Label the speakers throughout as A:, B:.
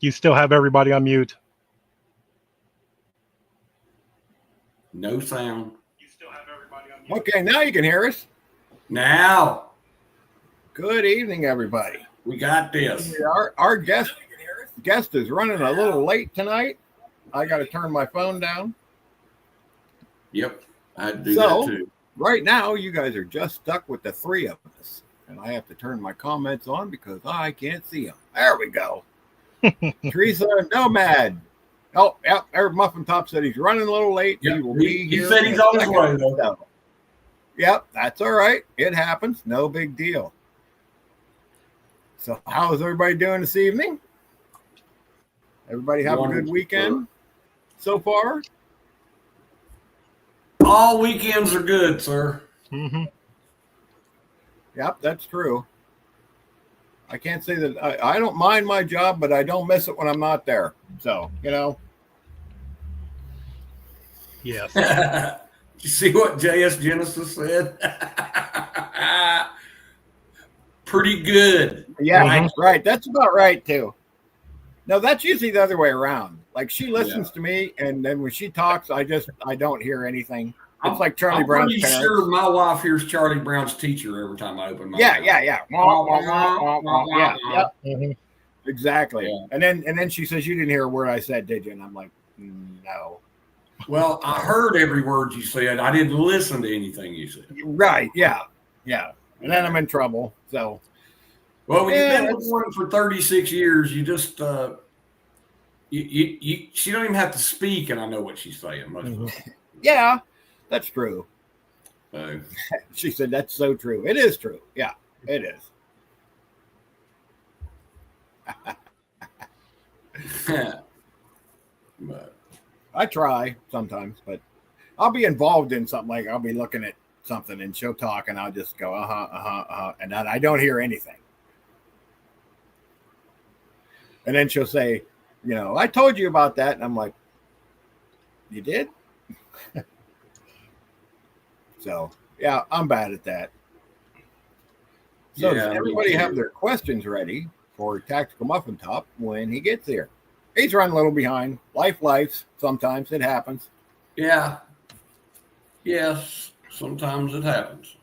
A: You still have everybody on mute.
B: No sound.
C: You still have everybody on mute.
D: Okay, now you can hear us.
B: Now.
D: Good evening, everybody.
B: We got this.
D: Our guest is running a little late tonight. I got to turn my phone down.
B: Yep, I'd do that too.
D: Right now, you guys are just stuck with the three of us. And I have to turn my comments on because I can't see them. There we go. Teresa Nomad. Oh, yep. Eric Muffin Top said he's running a little late.
B: Yep.
D: He will be here.
B: He said he's on his way, though.
D: Yep, that's all right. It happens. No big deal. So how is everybody doing this evening? Everybody have a good weekend so far?
B: All weekends are good, sir.
A: Mm-hmm.
D: Yep, that's true. I can't say that I don't mind my job, but I don't miss it when I'm not there. So, you know.
A: Yes.
B: You see what JS Genesis said? Pretty good.
D: Yeah, right. That's about right, too. No, that's usually the other way around. Like, she listens to me, and then when she talks, I don't hear anything. It's like Charlie Brown's parents.
B: I'm pretty sure my wife hears Charlie Brown's teacher every time I open my mouth.
D: Yeah. Mm-hmm. Exactly. Yeah. And then she says, "You didn't hear a word I said, did you?" And I'm like, "No."
B: Well, I heard every word you said. I didn't listen to anything you said.
D: Right. Yeah. And then I'm in trouble. So.
B: Well, when you've been with one for 36 years, you just she don't even have to speak, and I know what she's saying. Most of the time.
D: Yeah, that's true. She said that's so true. It is true. Yeah, it is. But I try sometimes, but I'll be involved in something. Like I'll be looking at something, and she'll talk, and I'll just go and then I don't hear anything. And then she'll say, I told you about that. And I'm like, you did? So, yeah, I'm bad at that. So does everybody have their questions ready for Tactical Muffin Top when he gets here? He's running a little behind. Life. Sometimes it happens.
B: Yeah. Yes, sometimes it happens.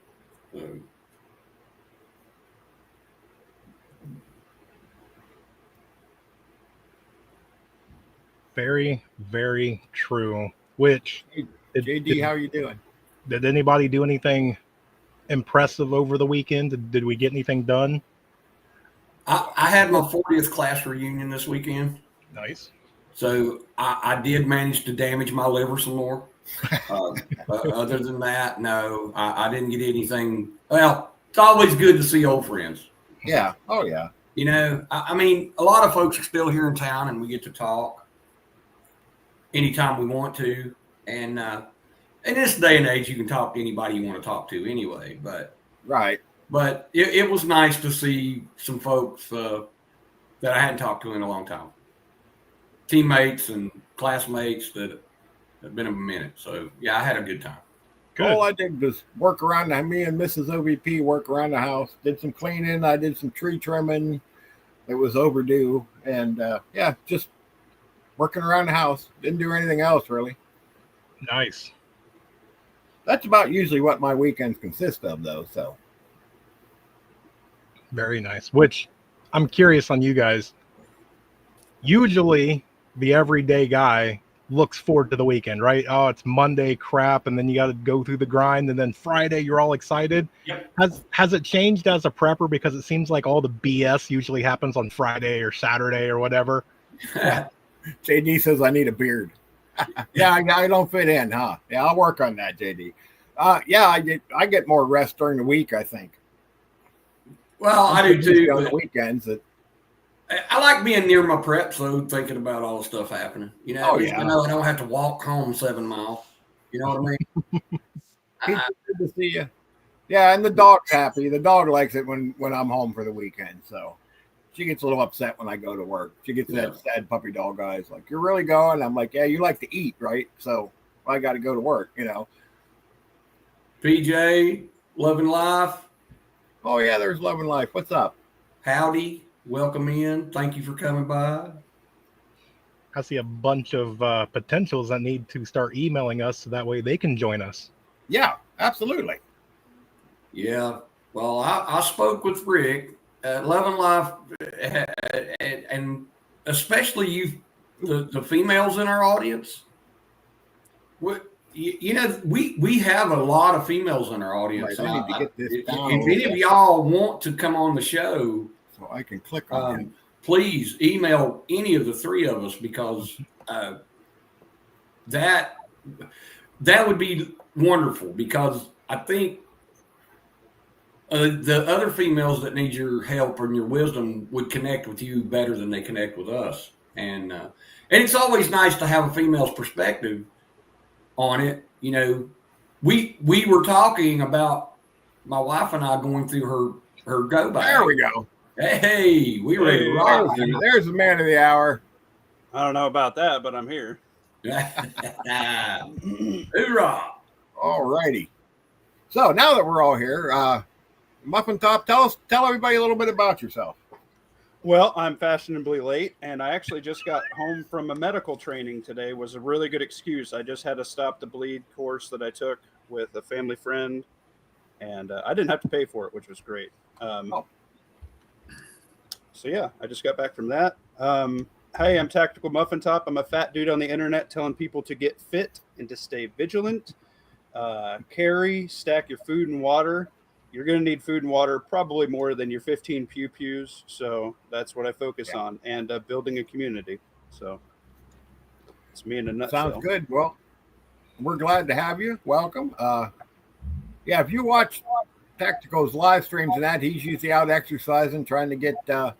A: Very, very true. Which,
D: JD, how are you doing?
A: Did anybody do anything impressive over the weekend? Did we get anything done?
B: I had my 40th class reunion this weekend.
A: Nice.
B: So I did manage to damage my liver some more. Other than that, no, I didn't get anything. Well, it's always good to see old friends.
D: Yeah. Oh, yeah.
B: I mean, a lot of folks are still here in town, and we get to talk anytime we want to. And in this day and age, you can talk to anybody you want to talk to anyway. But
D: right.
B: But it was nice to see some folks that I hadn't talked to in a long time. Teammates and classmates that have been a minute. So, yeah, I had a good time.
A: Good.
D: All I did was work around. Me and Mrs. OVP work around the house. Did some cleaning. I did some tree trimming. It was overdue. And, just working around the house. Didn't do anything else, really.
A: Nice.
D: That's about usually what my weekends consist of, though. So.
A: Very nice. Which I'm curious on you guys. Usually, the everyday guy looks forward to the weekend, right? Oh, it's Monday, crap, and then you got to go through the grind, and then Friday, you're all excited.
B: Yep.
A: Has it changed as a prepper? Because it seems like all the BS usually happens on Friday or Saturday or whatever.
D: JD says I need a beard. Yeah, I don't fit in, huh? Yeah, I'll work on that, JD. I get more rest during the week, I think.
B: Well, I do too.
D: On the weekends.
B: I like being near my prep, so thinking about all the stuff happening. I don't have to walk home 7 miles. You know what I mean?
D: Good to see you. Yeah, and the dog's happy. The dog likes it when I'm home for the weekend. So she gets a little upset when I go to work. She gets that sad puppy dog eyes. Like, you're really going? I'm like, yeah, you like to eat, right? So I got to go to work,
B: PJ, loving life.
D: Oh, yeah, there's Love and Life. What's up?
B: Howdy. Welcome in. Thank you for coming by.
A: I see a bunch of potentials that need to start emailing us so that way they can join us.
D: Yeah, absolutely.
B: Yeah. Well, I spoke with Rick at Love and Life, and especially the females in our audience. We have a lot of females in our audience.
D: Right, I need to get this down a
B: If
D: little
B: any of
D: bit.
B: y'all want to come on the show,
D: So I can click on it.
B: please email any of the three of us, because that would be wonderful, because I think the other females that need your help and your wisdom would connect with you better than they connect with us. And it's always nice to have a female's perspective on it. You know, we were talking about my wife and I going through her go bag.
D: There we go.
B: Hey, we ready to rock.
D: There's the man of the hour.
E: I don't know about that, but I'm here.
B: Hoorah.
D: All righty. So now that we're all here, Muffin Top, tell everybody a little bit about yourself.
E: Well, I'm fashionably late, and I actually just got home from a medical training today. It was a really good excuse. I just had a Stop the Bleed course that I took with a family friend, and I didn't have to pay for it, which was great. So yeah, I just got back from that. Hi, I'm Tactical Muffin Top. I'm a fat dude on the internet telling people to get fit and to stay vigilant. Carry, stack your food and water. You're going to need food and water probably more than your 15 pew-pews. So that's what I focus on, and building a community. So it's me in a nutshell.
D: Sounds good. Well, we're glad to have you. Welcome. If you watch Tactical's live streams and that, he's usually out exercising, trying to get in a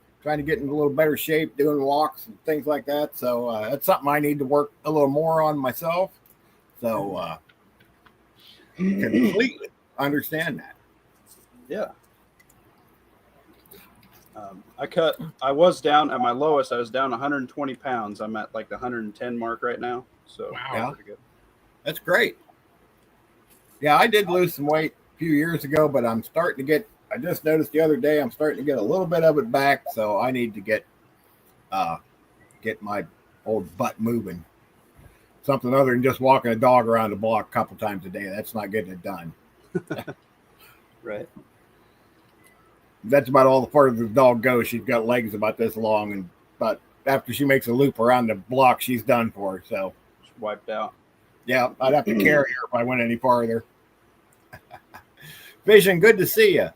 D: little better shape, doing walks and things like that. So that's something I need to work a little more on myself. So completely understand that.
E: Yeah. I was down at my lowest. I was down 120 pounds. I'm at like the 110 mark right now. So
D: wow,
E: pretty good.
D: That's great. Yeah, I did lose some weight a few years ago, but I just noticed the other day I'm starting to get a little bit of it back. So I need to get my old butt moving. Something other than just walking a dog around the block a couple times a day. That's not getting it done.
E: Right.
D: That's about all the further the dog goes. She's got legs about this long, but after she makes a loop around the block, she's done for. So
E: Just wiped out.
D: Yeah, I'd have to carry her if I went any farther. Vision, good to see you.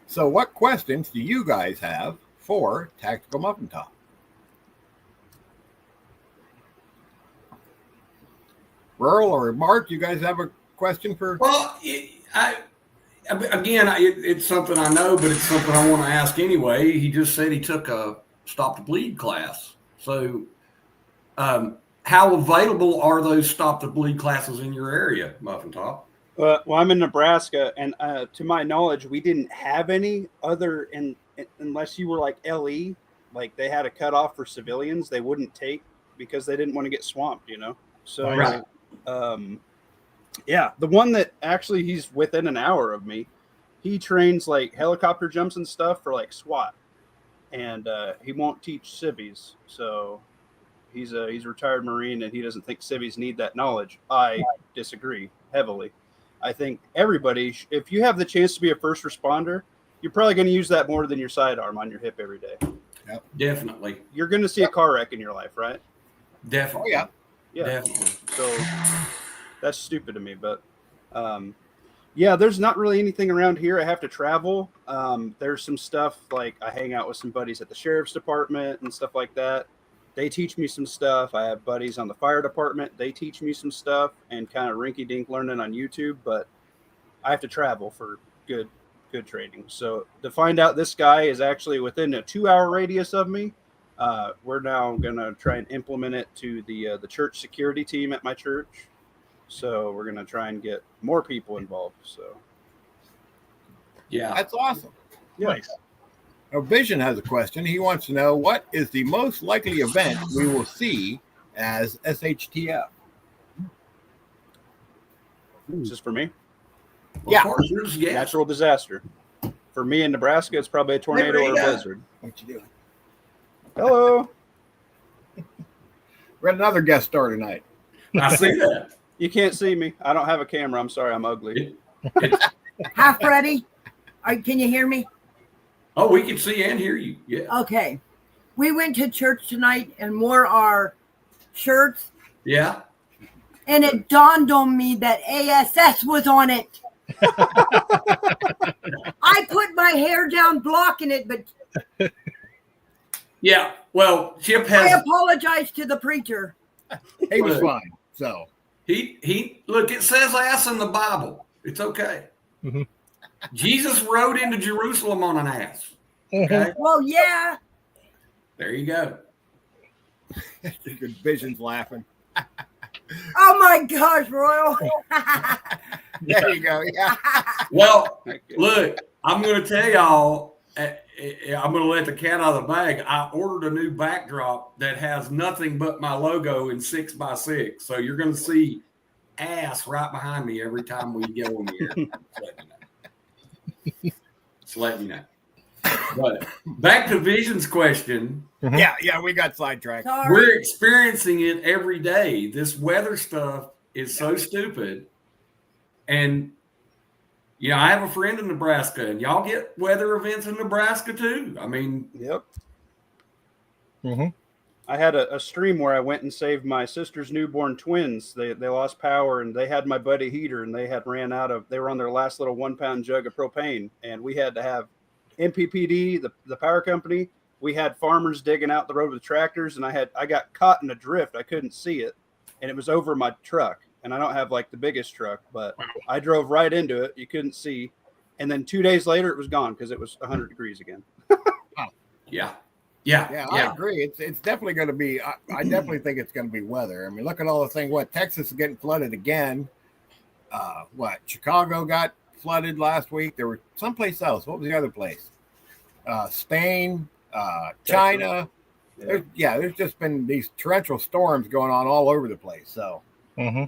D: So what questions do you guys have for Tactical Muffin Top? Earl or Mark, you guys have a question for?
B: Well, it's something I know, but it's something I want to ask anyway. He just said he took a Stop the Bleed class. So how available are those Stop the Bleed classes in your area, Muffin Top?
E: Well, I'm in Nebraska, and to my knowledge, we didn't have any other unless you were like LE, like they had a cutoff for civilians they wouldn't take because they didn't want to get swamped, So,
B: right.
E: The one that actually he's within an hour of me, he trains like helicopter jumps and stuff for like SWAT, and he won't teach civvies. So he's a retired Marine, and he doesn't think civvies need that knowledge. I disagree heavily. I think everybody, if you have the chance to be a first responder, you're probably going to use that more than your sidearm on your hip every day.
D: Yep.
B: Definitely.
E: You're going to see a car wreck in your life, right?
B: Definitely.
D: Oh,
E: Yeah.
B: Definitely.
E: So that's stupid to me, but there's not really anything around here. I have to travel. There's some stuff like I hang out with some buddies at the sheriff's department and stuff like that. They teach me some stuff. I have buddies on the fire department. They teach me some stuff and kind of rinky-dink learning on YouTube, but I have to travel for good training. So to find out this guy is actually within a 2-hour radius of me, we're now going to try and implement it to the church security team at my church. So we're going to try and get more people involved. So
B: yeah,
D: that's awesome.
E: Yeah.
A: Nice.
D: Now, Vision has a question. He wants to know what is the most likely event we will see as SHTF?
E: Is this for me?
B: Of course, yes.
E: Natural disaster. For me in Nebraska, it's probably a tornado or a blizzard.
D: What you doing?
E: Hello.
D: We had another guest star tonight.
B: I see that.
E: You can't see me. I don't have a camera. I'm sorry. I'm ugly.
F: Hi, Freddie. Can you hear me?
B: Oh, we can see and hear you. Yeah.
F: Okay. We went to church tonight and wore our shirts,
B: Yeah.
F: and it dawned on me that ASS was on it. I put my hair down blocking it, but
B: Yeah. Well, Chip
F: I
B: has
F: apologize to the preacher.
D: He was fine. So
B: he look, it says ass in the Bible. It's okay.
A: Mhm.
B: Jesus rode into Jerusalem on an ass. Okay.
F: Well, yeah.
B: There you go.
D: good visions laughing.
F: Oh my gosh, Royal.
D: There you go. Yeah.
B: Well, look, I'm going to tell y'all, I'm going to let the cat out of the bag. I ordered a new backdrop that has nothing but my logo in 6x6. So you're going to see ass right behind me every time we go in here. Just let you know. But back to Vision's question.
D: Yeah, we got sidetracked.
F: Sorry.
B: We're experiencing it every day. This weather stuff is so stupid. And, you know, I have a friend in Nebraska, and y'all get weather events in Nebraska too. I mean,
E: Yep.
A: Mm-hmm.
E: I had a stream where I went and saved my sister's newborn twins. They lost power, and they had my buddy heater, and they were on their last little 1 pound jug of propane, and we had to have MPPD, the power company. We had farmers digging out the road with tractors, and I got caught in a drift. I couldn't see it, and it was over my truck. And I don't have like the biggest truck, but I drove right into it. You couldn't see. And then 2 days later, it was gone because it was 100 degrees again.
B: yeah.
D: I agree. It's definitely going to be. I definitely think it's going to be weather. I mean, look at all the things. What Texas is getting flooded again. What Chicago got flooded last week. There were someplace else. What was the other place? Spain, China. There's just been these torrential storms going on all over the place. So.
A: Mm-hmm.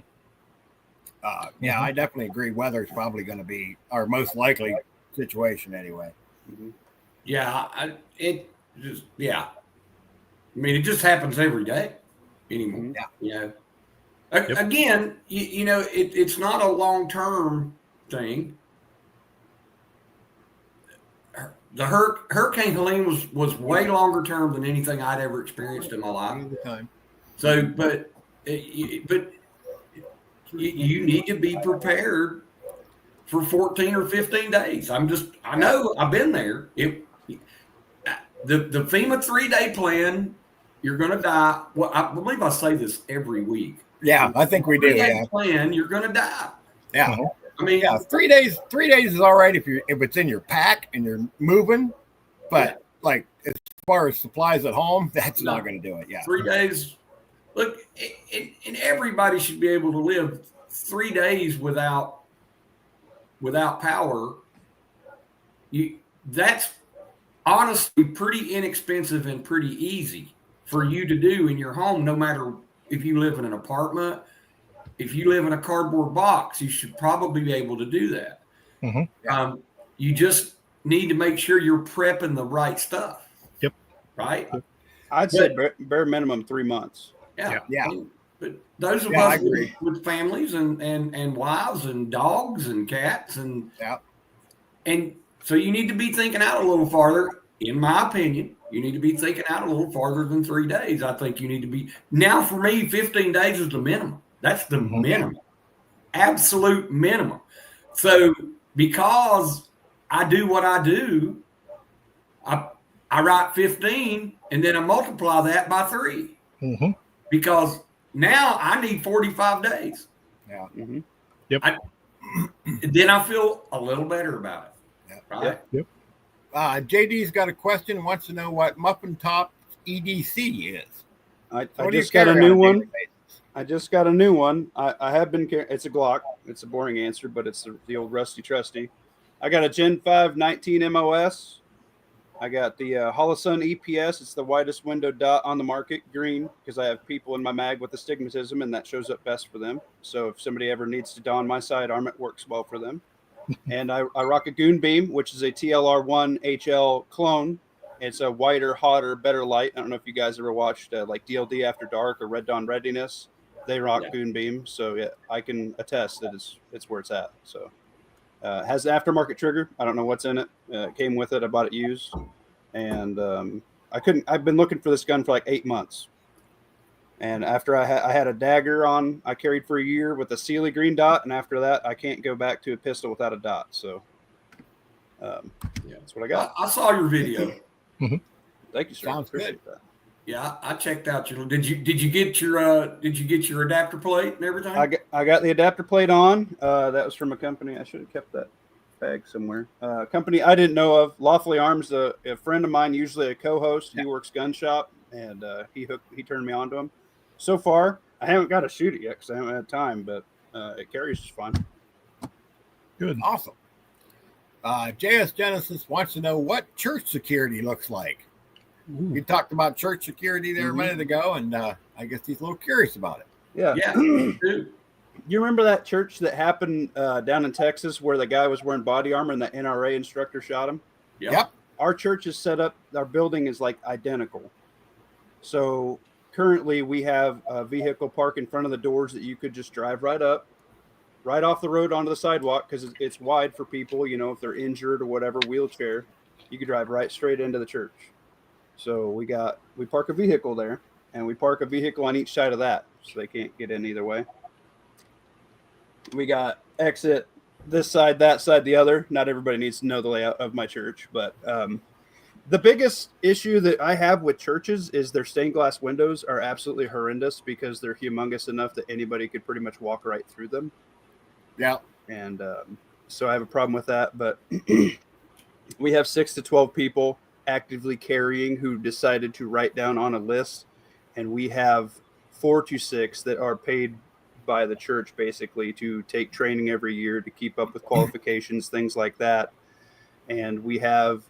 D: I definitely agree. Weather is probably going to be our most likely situation anyway.
B: Yeah. I mean, it just happens every day anymore.
D: Yeah.
B: You know, again, you know, it's not a long-term thing. The Hurricane Helene was way longer term than anything I'd ever experienced in my life. So, but you need to be prepared for 14 or 15 days. I know I've been there. The FEMA 3-day plan, you're going to die. Well, I believe I say this every week.
D: Yeah, I think we do.
B: 3-day plan, you're going to die.
D: Yeah.
B: I mean,
D: 3 days. 3 days is all right if it's in your pack and you're moving, but like as far as supplies at home, that's not going to do it. Yeah.
B: 3 days. Look, and everybody should be able to live 3 days without power. That's honestly pretty inexpensive and pretty easy for you to do in your home, no matter if you live in an apartment. If you live in a cardboard box, you should probably be able to do that.
A: Mm-hmm.
B: You just need to make sure you're prepping the right stuff.
A: Yep.
B: Right?
E: I'd say bare minimum 3 months.
B: Yeah.
D: Yeah.
B: But those of us with families and wives and dogs and cats and so you need to be thinking out a little farther. In my opinion, you need to be thinking out a little farther than 3 days. I think you need to be now. For me, 15 days is the minimum. That's the minimum, absolute minimum. So because I do what I do, I write 15 and then I multiply that by 3 because now I need 45 days.
D: Yeah.
E: Mm-hmm.
A: Yep.
B: Then I feel a little better about it.
D: Yep.
B: Right?
A: Yep.
D: JD's got a question. Wants to know what Muffin Top EDC is.
E: I just got a new one. I just got a new one. I have been. It's a Glock. It's a boring answer, but it's the old rusty trusty. I got a Gen 5 19 MOS. I got the Holosun EPS. It's the widest window dot on the market, green, because I have people in my mag with astigmatism, and that shows up best for them. So if somebody ever needs to don my sidearm, it works well for them. And I rock a Goon Beam, which is a TLR1 HL clone. It's a whiter, hotter, better light. I don't know if you guys ever watched like DLD After Dark or Red Dawn Readiness. They rock Goon Beam, so yeah, I can attest that it's where it's at. So it has the aftermarket trigger. I don't know what's in it. It came with it. I bought it used, and I've been looking for this gun for like 8 months. And after I had a dagger I carried for a year with a Sealy green dot, and after that, I can't go back to a pistol without a dot. So that's what I got.
B: I saw your video.
E: Thank you, sir.
D: Sounds
E: Appreciate
D: good.
E: that.
B: Yeah, I checked out your. Did you get your adapter plate and everything?
E: I got the adapter plate on. That was from a company. I should have kept that bag somewhere. Company I didn't know of. Lawfully Arms, a friend of mine, usually a co-host. He works gun shop, and he turned me on to him. So far, I haven't got to shoot it yet because I haven't had time, but it carries just fine.
A: Good.
D: Awesome. JS Genesis wants to know what church security looks like. You talked about church security there a minute ago, and I guess he's a little curious about it.
E: Yeah.
B: Dude.
E: You remember that church that happened down in Texas where the guy was wearing body armor and the NRA instructor shot him?
D: Yep.
E: Our church is set up, our building is like identical. So currently we have a vehicle parked in front of the doors that you could just drive right up, right off the road onto the sidewalk because it's wide for people, you know, if they're injured or whatever, wheelchair, you could drive right straight into the church. So we park a vehicle there, and we park a vehicle on each side of that, so they can't get in either way. We got exit this side, that side, the other. Not everybody needs to know the layout of my church, but the biggest issue that I have with churches is their stained glass windows are absolutely horrendous because they're humongous enough that anybody could pretty much walk right through them.
D: Yeah.
E: And so I have a problem with that, but we have 6 to 12 people actively carrying who decided to write down on a list, and we have 4 to 6 that are paid by the church basically to take training every year to keep up with qualifications, things like that. And we have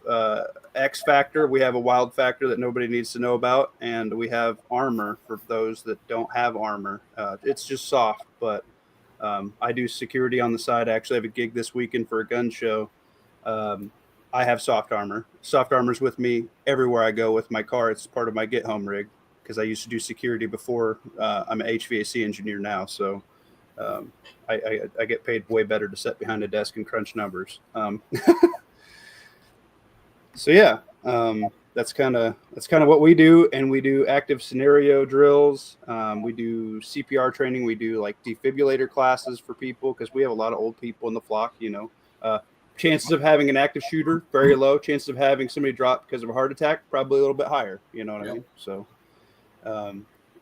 E: X Factor, we have a wild factor that nobody needs to know about, and we have armor for those that don't have armor. It's just soft, but I do security on the side. I actually have a gig this weekend for a gun show. I have soft armor. Soft armor's with me everywhere I go with my car. It's part of my get home rig because I used to do security before. I'm an HVAC engineer now, so I get paid way better to sit behind a desk and crunch numbers. So yeah, that's kind of what we do, and we do active scenario drills. We do CPR training. We do like defibrillator classes for people because we have a lot of old people in the flock. You know, chances of having an active shooter very low. Chances of having somebody drop because of a heart attack probably a little bit higher. You know what I mean? So,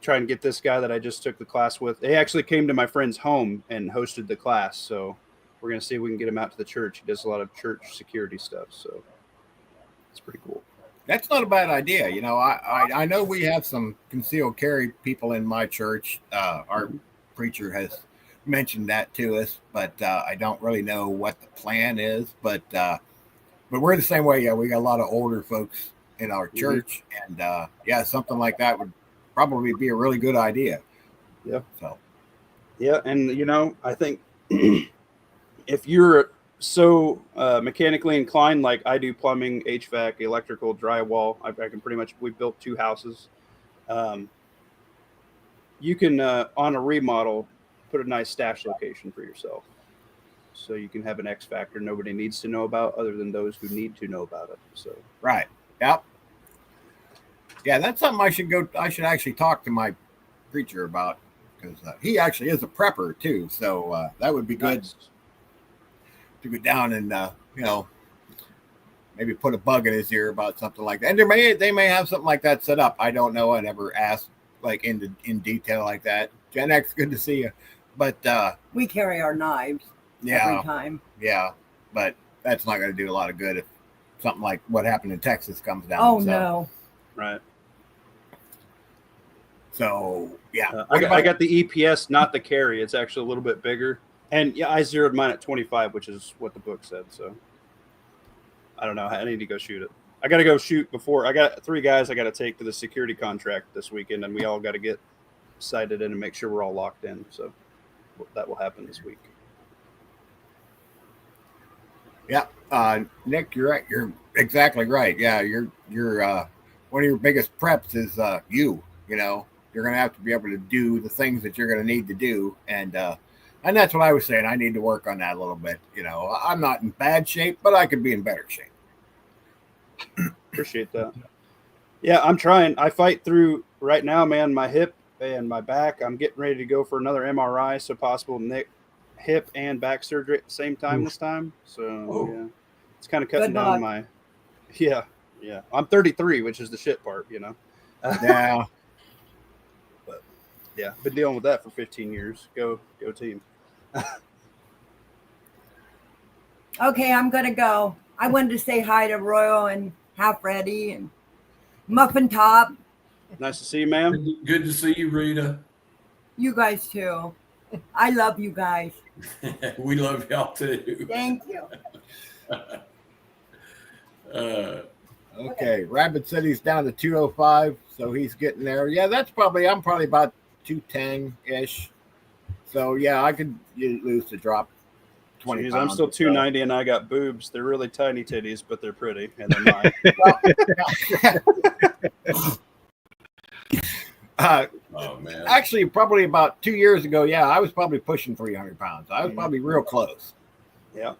E: try and get this guy that I just took the class with. He actually came to my friend's home and hosted the class. So we're gonna see if we can get him out to the church. He does a lot of church security stuff. So it's pretty cool.
D: That's not a bad idea. You know, I know we have some concealed carry people in my church. Our preacher has mentioned that to us, but I don't really know what the plan is. But we're the same way. Yeah, we got a lot of older folks in our church, and yeah, something like that would probably be a really good idea.
E: Yeah.
D: So.
E: Yeah, and you know, I think if you're so mechanically inclined, like I do plumbing, HVAC, electrical, drywall, I can pretty much, we built 2 houses. You can, on a remodel, put a nice stash location for yourself. So you can have an X factor nobody needs to know about other than those who need to know about it. So
D: Right. Yep. Yeah, that's something I should actually talk to my preacher about because he actually is a prepper too. So that would be good.
E: Nice.
D: To go down and you know, maybe put a bug in his ear about something like that. And they may have something like that set up. I don't know. I never asked like in detail like that. Gen X, good to see you. But
F: We carry our knives every time.
D: Yeah, but that's not going to do a lot of good if something like what happened in Texas comes down.
F: Oh, no.
E: Right.
D: So yeah,
E: I got the EPS, not the carry. It's actually a little bit bigger. And yeah, I zeroed mine at 25, which is what the book said. So I don't know. I need to go shoot it. I got to go shoot before. I got 3 guys I got to take to the security contract this weekend, and we all got to get sighted in and make sure we're all locked in. So that will happen this week.
D: Yeah, Nick, you're right. You're exactly right. Yeah, you're one of your biggest preps is you. You know, you're going to have to be able to do the things that you're going to need to do, and that's what I was saying. I need to work on that a little bit. You know, I'm not in bad shape, but I could be in better shape.
E: Appreciate that. Yeah, I'm trying. I fight through right now, man. My hip and my back. I'm getting ready to go for another MRI, so possible hip and back surgery at the same time this time. So yeah, it's kind of cutting
F: Good
E: down
F: luck.
E: my. Yeah. I'm 33, which is the shit part, you know.
D: Yeah.
E: But yeah, been dealing with that for 15 years. Go team.
F: Okay, I'm gonna go. I wanted to say hi to Royal and Half Ready and Muffin Top.
E: Nice to see you, ma'am.
B: Good to see you, Rita.
F: You guys too. I love you guys.
B: We love y'all too.
F: Thank you.
D: Okay. Rabbit said he's down to 205, so he's getting there. Yeah, I'm probably about 210 ish. So yeah, I could lose to drop 20
E: Jeez,
D: pounds.
E: I'm still 290 and I got boobs. They're really tiny titties, but they're pretty and they're mine.
B: Oh man!
D: Actually, probably about 2 years ago, yeah, I was probably pushing 300 pounds. I was probably real close.
E: Yeah.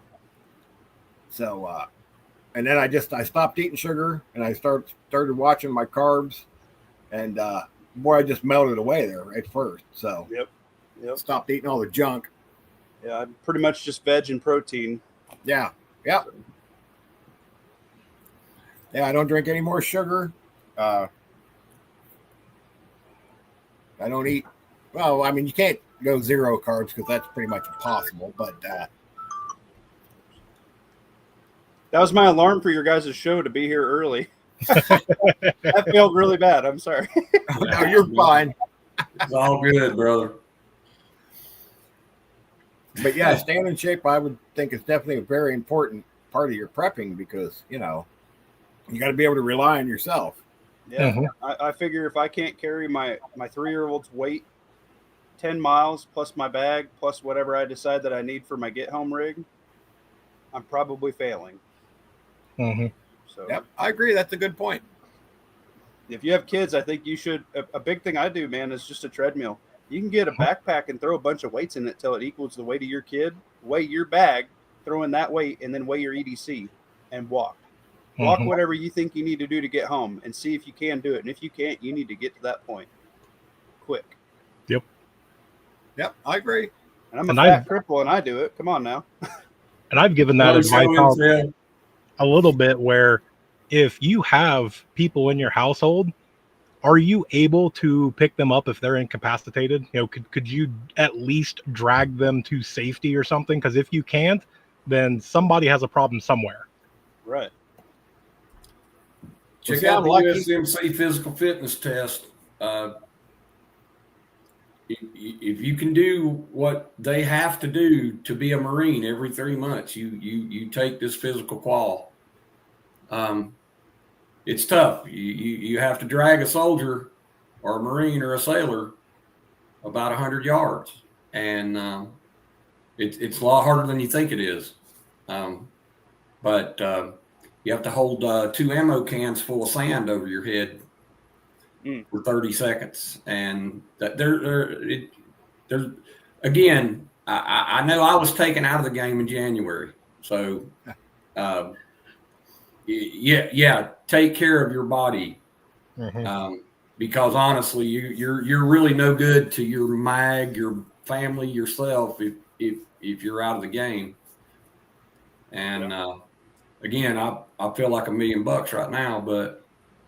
D: So, and then I stopped eating sugar and I started watching my carbs, and boy, I just melted away there at first. So,
E: Yep.
D: stopped eating all the junk.
E: Yeah, I'm pretty much just veg and protein.
D: Yeah. Yeah. I don't drink any more sugar. I don't eat. Well, I mean, you can't go zero carbs because that's pretty much impossible. But
E: that was my alarm for your guys' show to be here early. That felt really bad. I'm sorry.
D: no, you're fine.
B: It's all good, brother.
D: But yeah, staying in shape, I would think is definitely a very important part of your prepping because you got to be able to rely on yourself.
E: Yeah, I figure if I can't carry my 3-year-old's weight 10 miles plus my bag plus whatever I decide that I need for my get home rig, I'm probably failing. So
D: Yep, I agree. That's a good point.
E: If you have kids, I think you should. A big thing I do, man, is just a treadmill. You can get a backpack and throw a bunch of weights in it till it equals the weight of your kid. Weigh your bag, throw in that weight, and then weigh your EDC and walk. Walk whatever you think you need to do to get home and see if you can do it. And if you can't, you need to get to that point quick.
D: Yep, I agree.
E: And I'm a fat cripple and I do it. Come on now.
A: And I've given that advice out a little bit where if you have people in your household, are you able to pick them up if they're incapacitated? Could you at least drag them to safety or something? Because if you can't, then somebody has a problem somewhere.
E: Right.
B: Check out the USMC physical fitness test. If you can do what they have to do to be a Marine every 3 months, you take this physical qual. It's tough. You have to drag a soldier or a Marine or a sailor about 100 yards, and it's a lot harder than you think it is. But you have to hold 2 ammo cans full of sand over your head for 30 seconds. And there's again, I know I was taken out of the game in January. So, yeah, take care of your body. Because honestly, you're really no good to your mag, your family, yourself if you're out of the game. And again, I feel like $1 million right now, but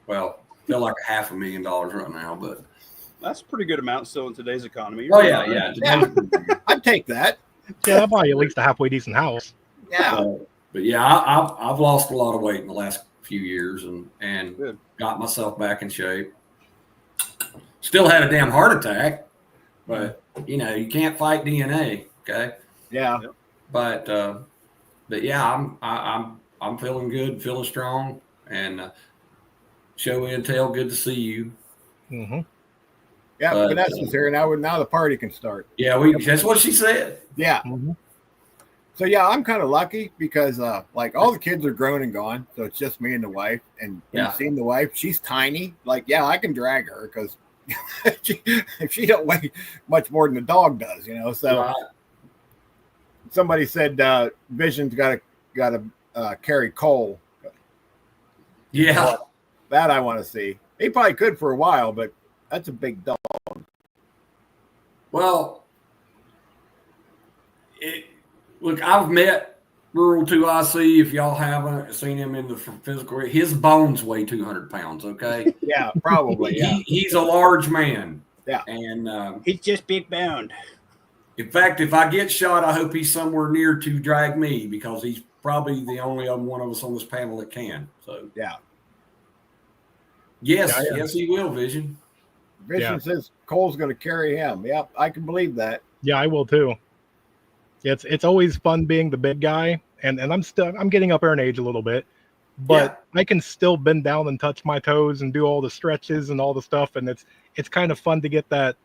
B: feel like $500,000 right now, but
E: that's a pretty good amount still in today's economy.
B: Yeah.
D: I'd take that.
A: Yeah, I'll buy you at least a halfway decent house.
D: Yeah.
B: But yeah, I've lost a lot of weight in the last few years and
E: Good.
B: Got myself back in shape. Still had a damn heart attack, but you can't fight DNA. Okay.
D: Yeah.
B: But yeah, I'm feeling good, feeling strong, and show intel. Good to see you.
D: Yeah, Vanessa's here now. Now the party can start.
B: Yeah, that's what she said.
D: Yeah. So yeah, I'm kind of lucky because like all the kids are grown and gone, so it's just me and the wife. And you've seen the wife; she's tiny. Like, yeah, I can drag her because she don't weigh much more than the dog does, you know. So somebody said Vision's got to carry Cole.
B: Yeah,
D: well, that I want to see. He probably could for a while, but that's a big dog.
B: Well, look, I've met Rural 2IC. If y'all haven't seen him in the physical, his bones weigh 200 pounds, okay?
D: Yeah, probably. Yeah.
B: He's a large man.
D: Yeah.
B: And
E: he's just big boned.
B: In fact, if I get shot, I hope he's somewhere near to drag me because he's probably the only one of us on this panel that can. So,
D: yeah.
B: Yes, yes, he will, Vision.
D: Vision says Cole's going to carry him. Yep, I can believe that.
A: Yeah, I will too. It's always fun being the big guy, and I'm getting up there in age a little bit, but I can still bend down and touch my toes and do all the stretches and all the stuff, and it's kind of fun to get that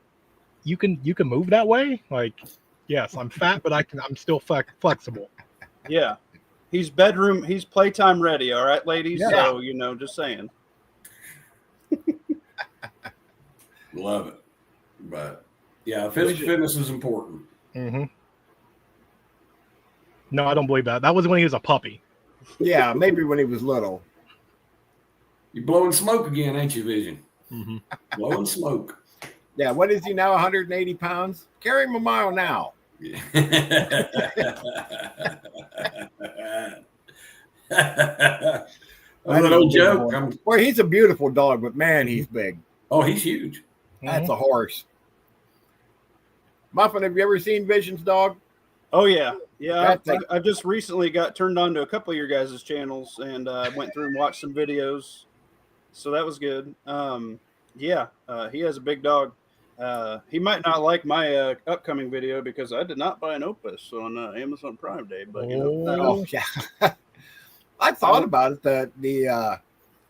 A: you can move that way. Like, yes, I'm fat, but I'm still flexible.
E: Yeah, he's playtime ready. All right, ladies. Yeah. So just saying.
B: Love it, but yeah, physical fitness is important.
A: Mm-hmm. No, I don't believe that. That was when he was a puppy.
D: Yeah, maybe when he was little.
B: You're blowing smoke again, ain't you, Vision?
A: Mm-hmm.
B: Blowing smoke.
D: Yeah, what is he now, 180 pounds? Carry him a mile now.
B: Yeah. Little joke.
D: Well, he's a beautiful dog, but man, he's big.
B: Oh, he's huge.
D: That's a horse. Muffin, have you ever seen Vision's dog?
E: Oh, yeah. Yeah, I've just recently got turned on to a couple of your guys' channels, and I went through and watched some videos. So that was good. He has a big dog. He might not like my upcoming video because I did not buy an Opus on Amazon Prime Day. But,
D: yeah. I thought about it. The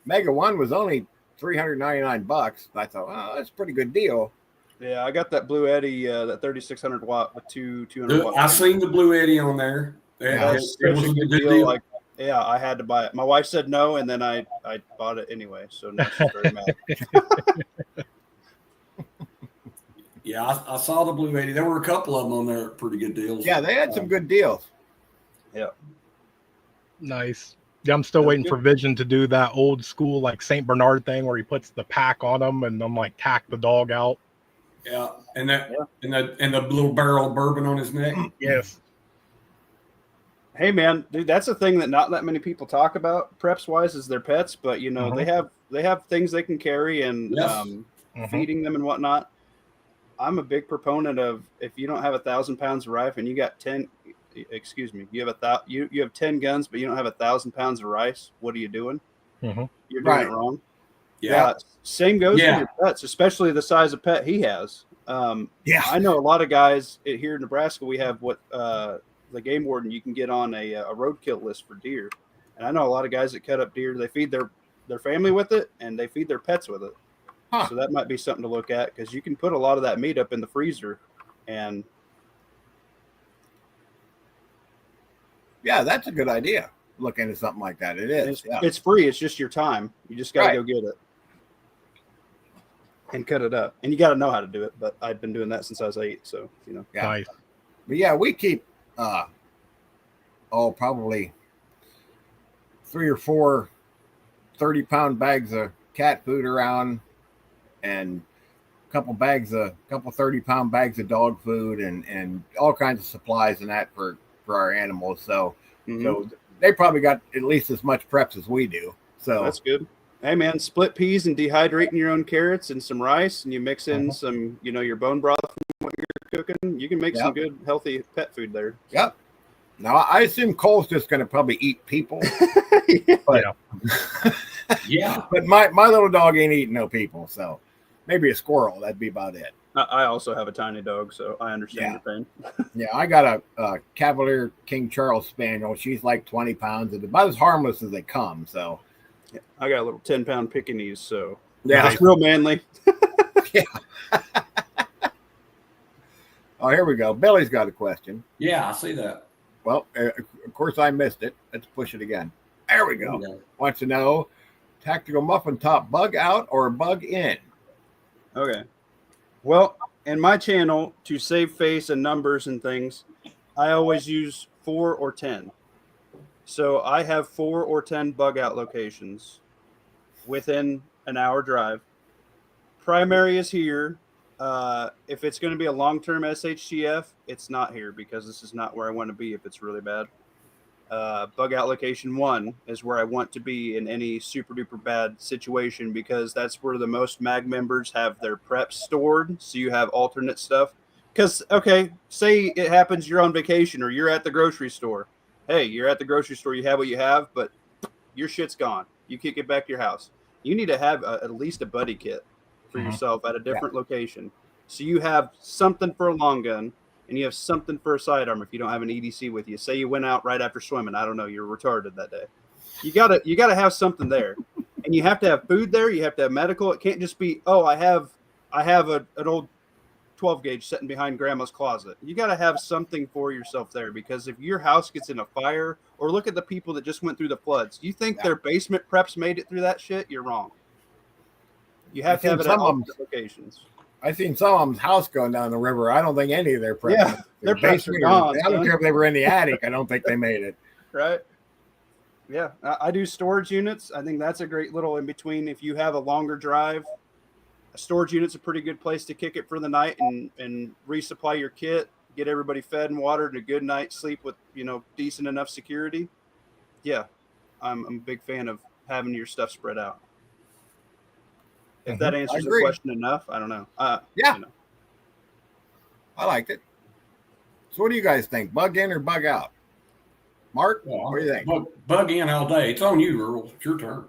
D: Mega 1 was only $399. I thought, oh, that's a pretty good deal.
E: Yeah, I got that Blue Eddy, that 3600 watt with 200 watt.
B: I seen the Blue Eddy on there.
E: Yeah, it was a good deal. Like, yeah, I had to buy it. My wife said no, and then I bought it anyway. So now she's very mad.
B: Yeah, I saw the Blue Eddy. There were a couple of them on there, pretty good deals.
D: Yeah, they had some good deals.
E: Yeah.
A: Nice. Yeah, I'm still waiting for Vision to do that old school like Saint Bernard thing where he puts the pack on them and I'm like tack the dog out.
B: Yeah, and the little barrel of bourbon on his neck.
A: Yes.
E: Hey man, dude, that's a thing that not that many people talk about preps wise is their pets, but they have things they can carry and feeding them and whatnot. I'm a big proponent of if you don't have 1,000 pounds of rice and you got 10. Excuse me. You have 10 guns, but you don't have 1,000 pounds of rice. What are you doing?
A: Mm-hmm.
E: You're doing it wrong.
B: Yeah.
E: Same goes for your pets, especially the size of pet he has. I know a lot of guys here in Nebraska. We have what the game warden you can get on a roadkill list for deer, and I know a lot of guys that cut up deer. They feed their family with it, and they feed their pets with it. Huh. So that might be something to look at because you can put a lot of that meat up in the freezer, and
D: yeah, that's a good idea. Look into something like that. It is.
E: It's free. It's just your time. You just got to go get it and cut it up. And you got to know how to do it. But I've been doing that since I was 8. So,
D: Yeah.
A: Nice.
D: But yeah, we keep, probably 3 or 4 30-pound bags of cat food around and a couple 30-pound bags of dog food and all kinds of supplies and that for our animals. So they probably got at least as much preps as we do. So
E: that's good. Hey man, split peas and dehydrating your own carrots and some rice, and you mix in some, your bone broth from what you're cooking. You can make some good, healthy pet food there.
D: Yep. Now I assume Cole's just going to probably eat people. But my little dog ain't eating no people. So maybe a squirrel. That'd be about it.
E: I also have a tiny dog, so I understand your pain.
D: Yeah, I got a Cavalier King Charles Spaniel. She's like 20 pounds, and about as harmless as they come. So,
E: I got a little 10-pound Pekingese, so
D: it's
E: real manly.
D: Yeah. Oh, here we go. Billy's got a question.
B: Yeah, I see that.
D: Well, of course I missed it. Let's push it again. There we go. Wants to know, Tactical Muffin top, bug out or bug in?
E: Okay. Well, in my channel, to save face and numbers and things, I always use 4 or 10. So I have 4 or 10 bug out locations within an hour drive. Primary is here. If it's going to be a long-term SHTF, it's not here because this is not where I want to be if it's really bad. Bug out location 1 is where I want to be in any super duper bad situation because that's where the most mag members have their preps stored. So you have alternate stuff. Because, okay, say it happens you're on vacation or you're at the grocery store. Hey, you're at the grocery store, you have what you have, but your shit's gone. You can't get back to your house. You need to have at least a buddy kit for yourself at a different location. So you have something for a long gun and you have something for a sidearm if you don't have an EDC with you. Say you went out right after swimming. I don't know, you're retarded that day. You gotta have something there. And you have to have food there, you have to have medical. It can't just be, oh, I have an old 12 gauge sitting behind grandma's closet. You got to have something for yourself there because if your house gets in a fire, or look at the people that just went through the floods, you think their basement preps made it through that shit? You're wrong. You have to have it at all locations.
D: I've seen some of them's house going down the river. I don't think any of their preps.
E: Yeah, their preps are gone.
D: I don't care if they were in the attic. I don't think they made it.
E: Right. Yeah, I do storage units. I think that's a great little in between. If you have a longer drive, a storage unit's a pretty good place to kick it for the night and resupply your kit, get everybody fed and watered, and a good night's sleep with, decent enough security. Yeah, I'm a big fan of having your stuff spread out. If that answers the question enough, I don't know.
D: Yeah. I liked it. So what do you guys think? Bug in or bug out? Mark, what do you think?
B: Bug in all day. It's on you, Earl. It's your turn.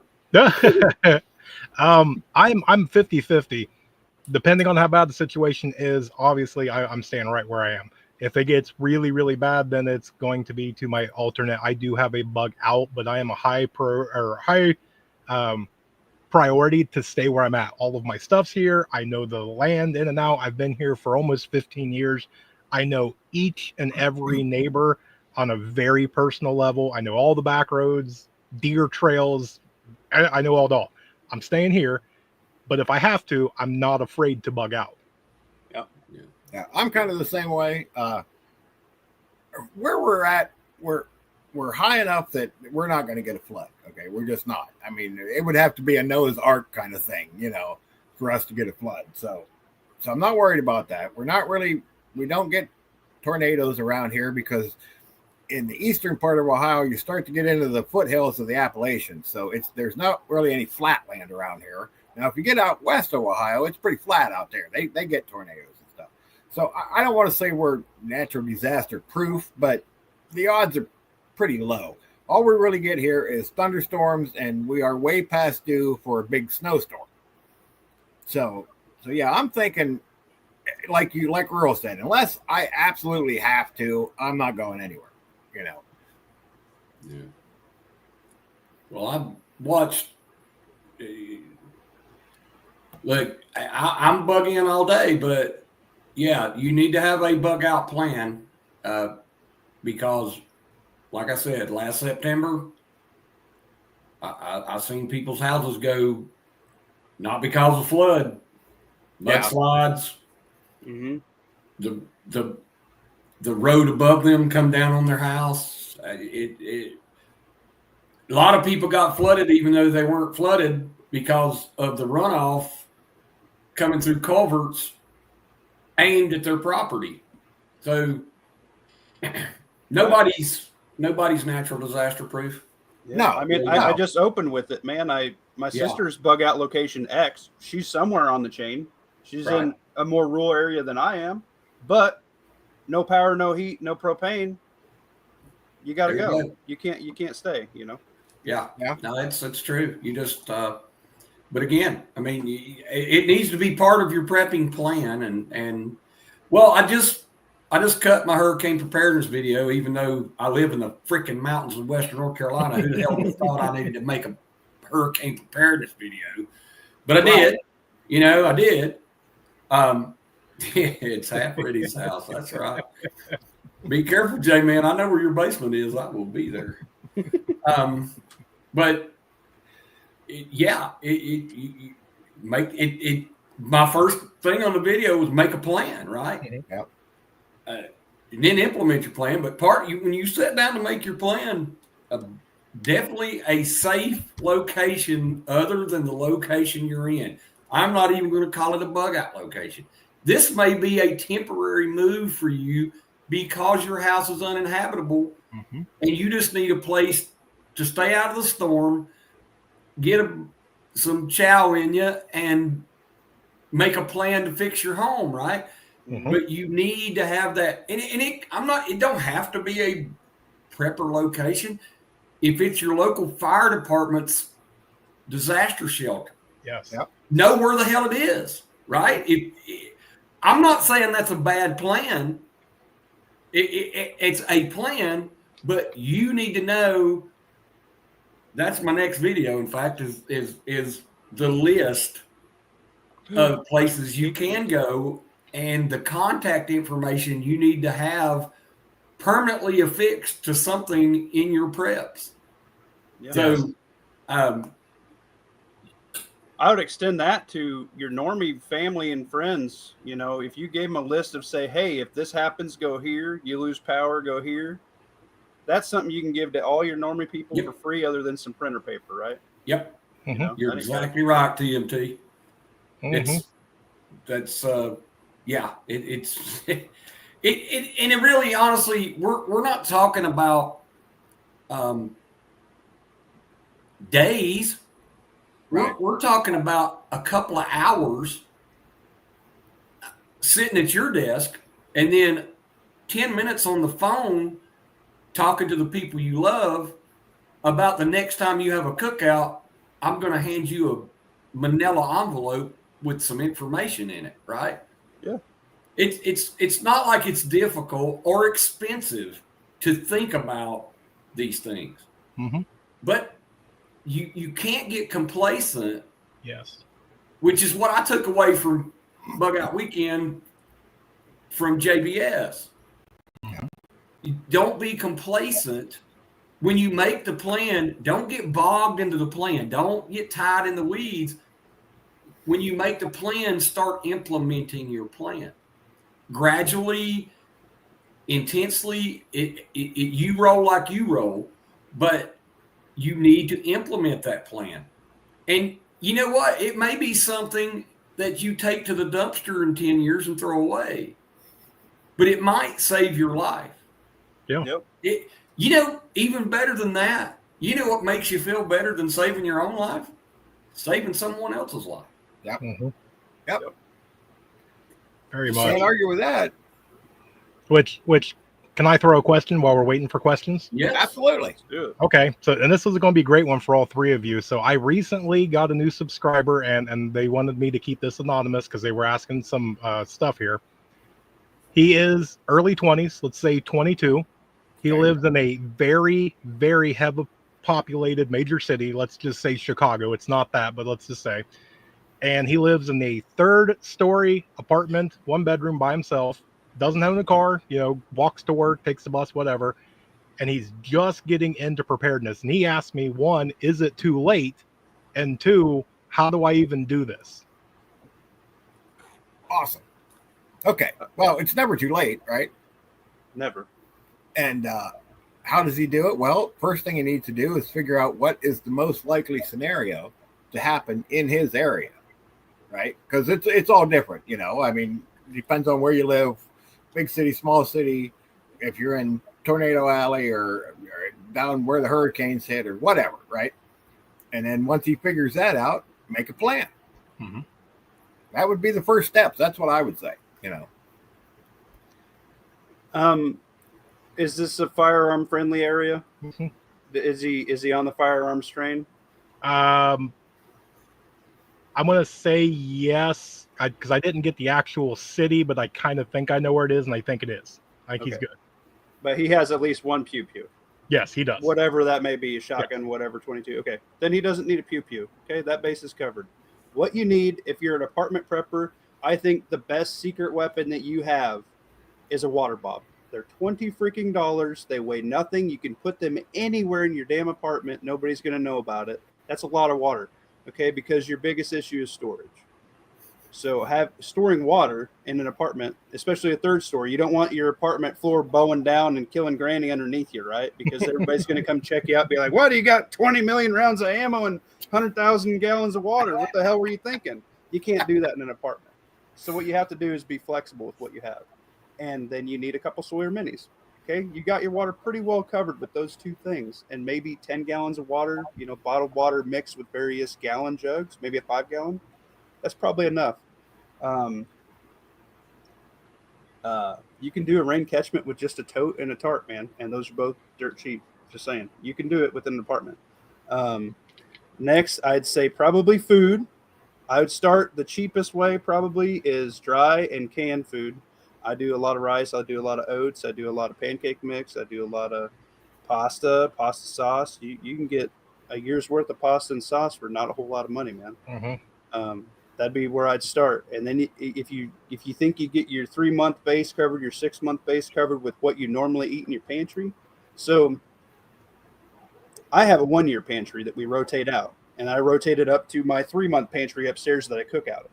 A: I'm 50-50. Depending on how bad the situation is, obviously I'm staying right where I am. If it gets really, really bad, then it's going to be to my alternate. I do have a bug out, but I am a high priority to stay where I'm at. All of my stuff's here. I know the land in and out. I've been here for almost 15 years. I know each and every neighbor on a very personal level. I know all the back roads, deer trails. I know all. I'm staying here, but if I have to, I'm not afraid to bug out.
D: Yeah, I'm kind of the same way. Where we're at, we're high enough that we're not going to get a flood. Okay, we're just not. I mean, it would have to be a Noah's Ark kind of thing, for us to get a flood. So I'm not worried about that. We don't get tornadoes around here because in the eastern part of Ohio, you start to get into the foothills of the Appalachians. So there's not really any flat land around here. Now, if you get out west of Ohio, it's pretty flat out there. They get tornadoes and stuff. So I don't want to say we're natural disaster proof, but the odds are pretty low. All we really get here is thunderstorms, and we are way past due for a big snowstorm. So yeah, I'm thinking, like Earl said, unless I absolutely have to, I'm not going anywhere.
B: Yeah. Well, I've watched. Look, I'm bug in all day, but yeah, you need to have a bug out plan because, like I said, last September, I seen people's houses go, not because of flood, mudslides.
E: Mm-hmm.
B: The road above them come down on their house. A lot of people got flooded, even though they weren't flooded, because of the runoff coming through culverts aimed at their property. So nobody's natural disaster proof.
E: Yeah. No, I mean, I just opened with it, man. My sister's bug out location X. She's somewhere on the chain. She's in a more rural area than I am, but no power, no heat, no propane. You got to go. You can't stay.
B: Yeah. No, that's true. You just. But again, I mean, it needs to be part of your prepping plan. And well, I just cut my hurricane preparedness video, even though I live in the freaking mountains of Western North Carolina. Who the hell would have thought I needed to make a hurricane preparedness video? But I did. I did. It's half Reddy's house. That's right. Be careful, J-Man. I know where your basement is. I will be there. But make it. My first thing on the video was make a plan, right?
D: Yep.
B: And then implement your plan. But when you sit down to make your plan, definitely a safe location other than the location you're in. I'm not even going to call it a bug out location. This may be a temporary move for you because your house is uninhabitable and you just need a place to stay out of the storm, get some chow in you, and make a plan to fix your home, right? But you need to have that. And it don't have to be a prepper location. If it's your local fire department's disaster shelter,
A: yes,
D: yep.
B: Know where the hell it is, right? I'm not saying that's a bad plan. It's a plan, but you need to know. That's my next video. In fact, is the list of places you can go and the contact information you need to have permanently affixed to something in your preps.
E: Yeah.
B: So,
E: I would extend that to your normie family and friends. You know, if you gave them a list of, say, hey, if this happens, go here, you lose power, go here. That's something you can give to all your normie people for free, other than some printer paper, right?
B: Yep.
E: You know,
B: You're exactly right, TMT. It's it really, honestly, we're not talking about days.
D: Right.
B: We're talking about a couple of hours sitting at your desk and then 10 minutes on the phone talking to the people you love about the next time you have a cookout. I'm going to hand you a manila envelope with some information in it, right?
E: Yeah.
B: It's not like it's difficult or expensive to think about these things. But you can't get complacent.
A: Yes.
B: Which is what I took away from Bug Out Weekend from JBS. You don't be complacent. When you make the plan, don't get bogged into the plan. Don't get tied in the weeds. When you make the plan, start implementing your plan. Gradually, intensely, you roll like you roll, but you need to implement that plan. And you know what? It may be something that you take to the dumpster in 10 years and throw away, but it might save your life.
A: Yeah.
E: Yep.
B: Even better than that, you know what makes you feel better than saving your own life? Saving someone else's life.
D: Yep.
A: Yep. Very
D: Just
A: much.
D: can't argue with that.
A: Which can I throw a question while we're waiting for questions?
B: Yes.
D: Absolutely.
A: Okay. So, and this is going to be a great one for all three of you. So I recently got a new subscriber and they wanted me to keep this anonymous because they were asking some stuff here. He is early 20s, let's say 22. He lives in a very, very heavily populated major city. Let's just say Chicago. It's not that, but let's just say. And he lives in a 3rd-story apartment, 1 bedroom by himself. Doesn't own a car, walks to work, takes the bus, whatever. And he's just getting into preparedness. And he asked me, 1, is it too late? And 2, how do I even do this?
D: Awesome. Okay. Well, it's never too late, right?
E: Never.
D: And how does he do it? Well, first thing he needs to do is figure out what is the most likely scenario to happen in his area, right? Because it's all different, I mean, it depends on where you live, big city, small city, if you're in Tornado Alley or down where the hurricanes hit or whatever, right? And then once he figures that out, make a plan. That would be the first steps. That's what I would say,
E: Is this a firearm friendly area? Is he on the firearms train?
A: I'm going to say yes, because I didn't get the actual city, but I kind of think I know where it is, and I think it is. I think he's good.
E: But he has at least one pew-pew.
A: Yes, he does.
E: Whatever that may be, a shotgun, whatever, 22. Okay, then he doesn't need a pew-pew. Okay, that base is covered. What you need, if you're an apartment prepper, I think the best secret weapon that you have is a water bob. They're $20 freaking. They weigh nothing. You can put them anywhere in your damn apartment. Nobody's going to know about it. That's a lot of water, okay? Because your biggest issue is storage. So storing water in an apartment, especially a third story, you don't want your apartment floor bowing down and killing Granny underneath you, right? Because everybody's going to come check you out, be like, "What? You got 20 million rounds of ammo and 100,000 gallons of water? What the hell were you thinking?" You can't do that in an apartment. So what you have to do is be flexible with what you have, and then you need a couple Sawyer minis. Okay, you got your water pretty well covered with those two things, and maybe 10 gallons of water, bottled water mixed with various gallon jugs, maybe a 5-gallon. That's probably enough. You can do a rain catchment with just a tote and a tarp, man, and those are both dirt cheap. Just saying, you can do it within an apartment. Next, I'd say probably food. I would start the cheapest way probably is dry and canned food. I do a lot of rice. I do a lot of oats. I do a lot of pancake mix. I do a lot of pasta sauce. You can get a year's worth of pasta and sauce for not a whole lot of money, man.
A: Mm-hmm.
E: That'd be where I'd start. And then if you think you get your 3-month base covered, your 6-month base covered with what you normally eat in your pantry. So I have a 1-year pantry that we rotate out, and I rotate it up to my 3-month pantry upstairs that I cook out of.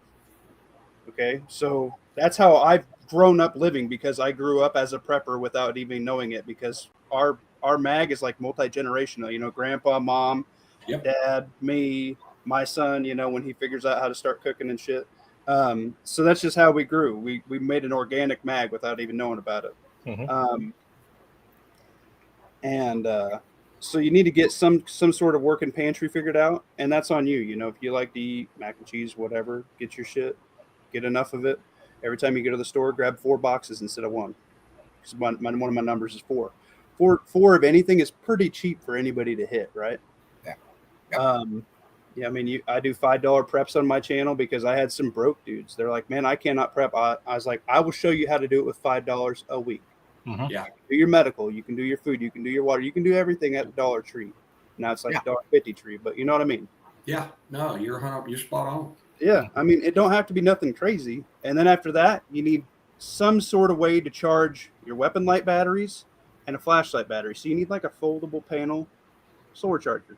E: Okay. So that's how I've grown up living, because I grew up as a prepper without even knowing it, because our mag is like multi-generational, grandpa, mom,
B: Yep.
E: dad, me, my son, when he figures out how to start cooking and shit. So that's just how we grew. We made an organic mag without even knowing about it.
A: Mm-hmm.
E: So you need to get some sort of working pantry figured out, and that's on you. If you like to eat mac and cheese, whatever, get your shit, get enough of it. Every time you go to the store, grab 4 boxes instead of 1. Because one of my numbers is 4. Four of anything is pretty cheap for anybody to hit, right?
D: Yeah. Yep.
E: Yeah, I mean, I do $5 preps on my channel because I had some broke dudes. They're like, "Man, I cannot prep." I was like, "I will show you how to do it with $5 a week."
A: Mm-hmm.
B: Yeah.
E: Do your medical, you can do your food, you can do your water, you can do everything at the Dollar Tree. Now it's like $1.50 tree, but you know what I mean?
B: Yeah. No, you're spot on.
E: Yeah, I mean, it don't have to be nothing crazy. And then after that, you need some sort of way to charge your weapon light batteries and a flashlight battery. So you need like a foldable panel solar charger.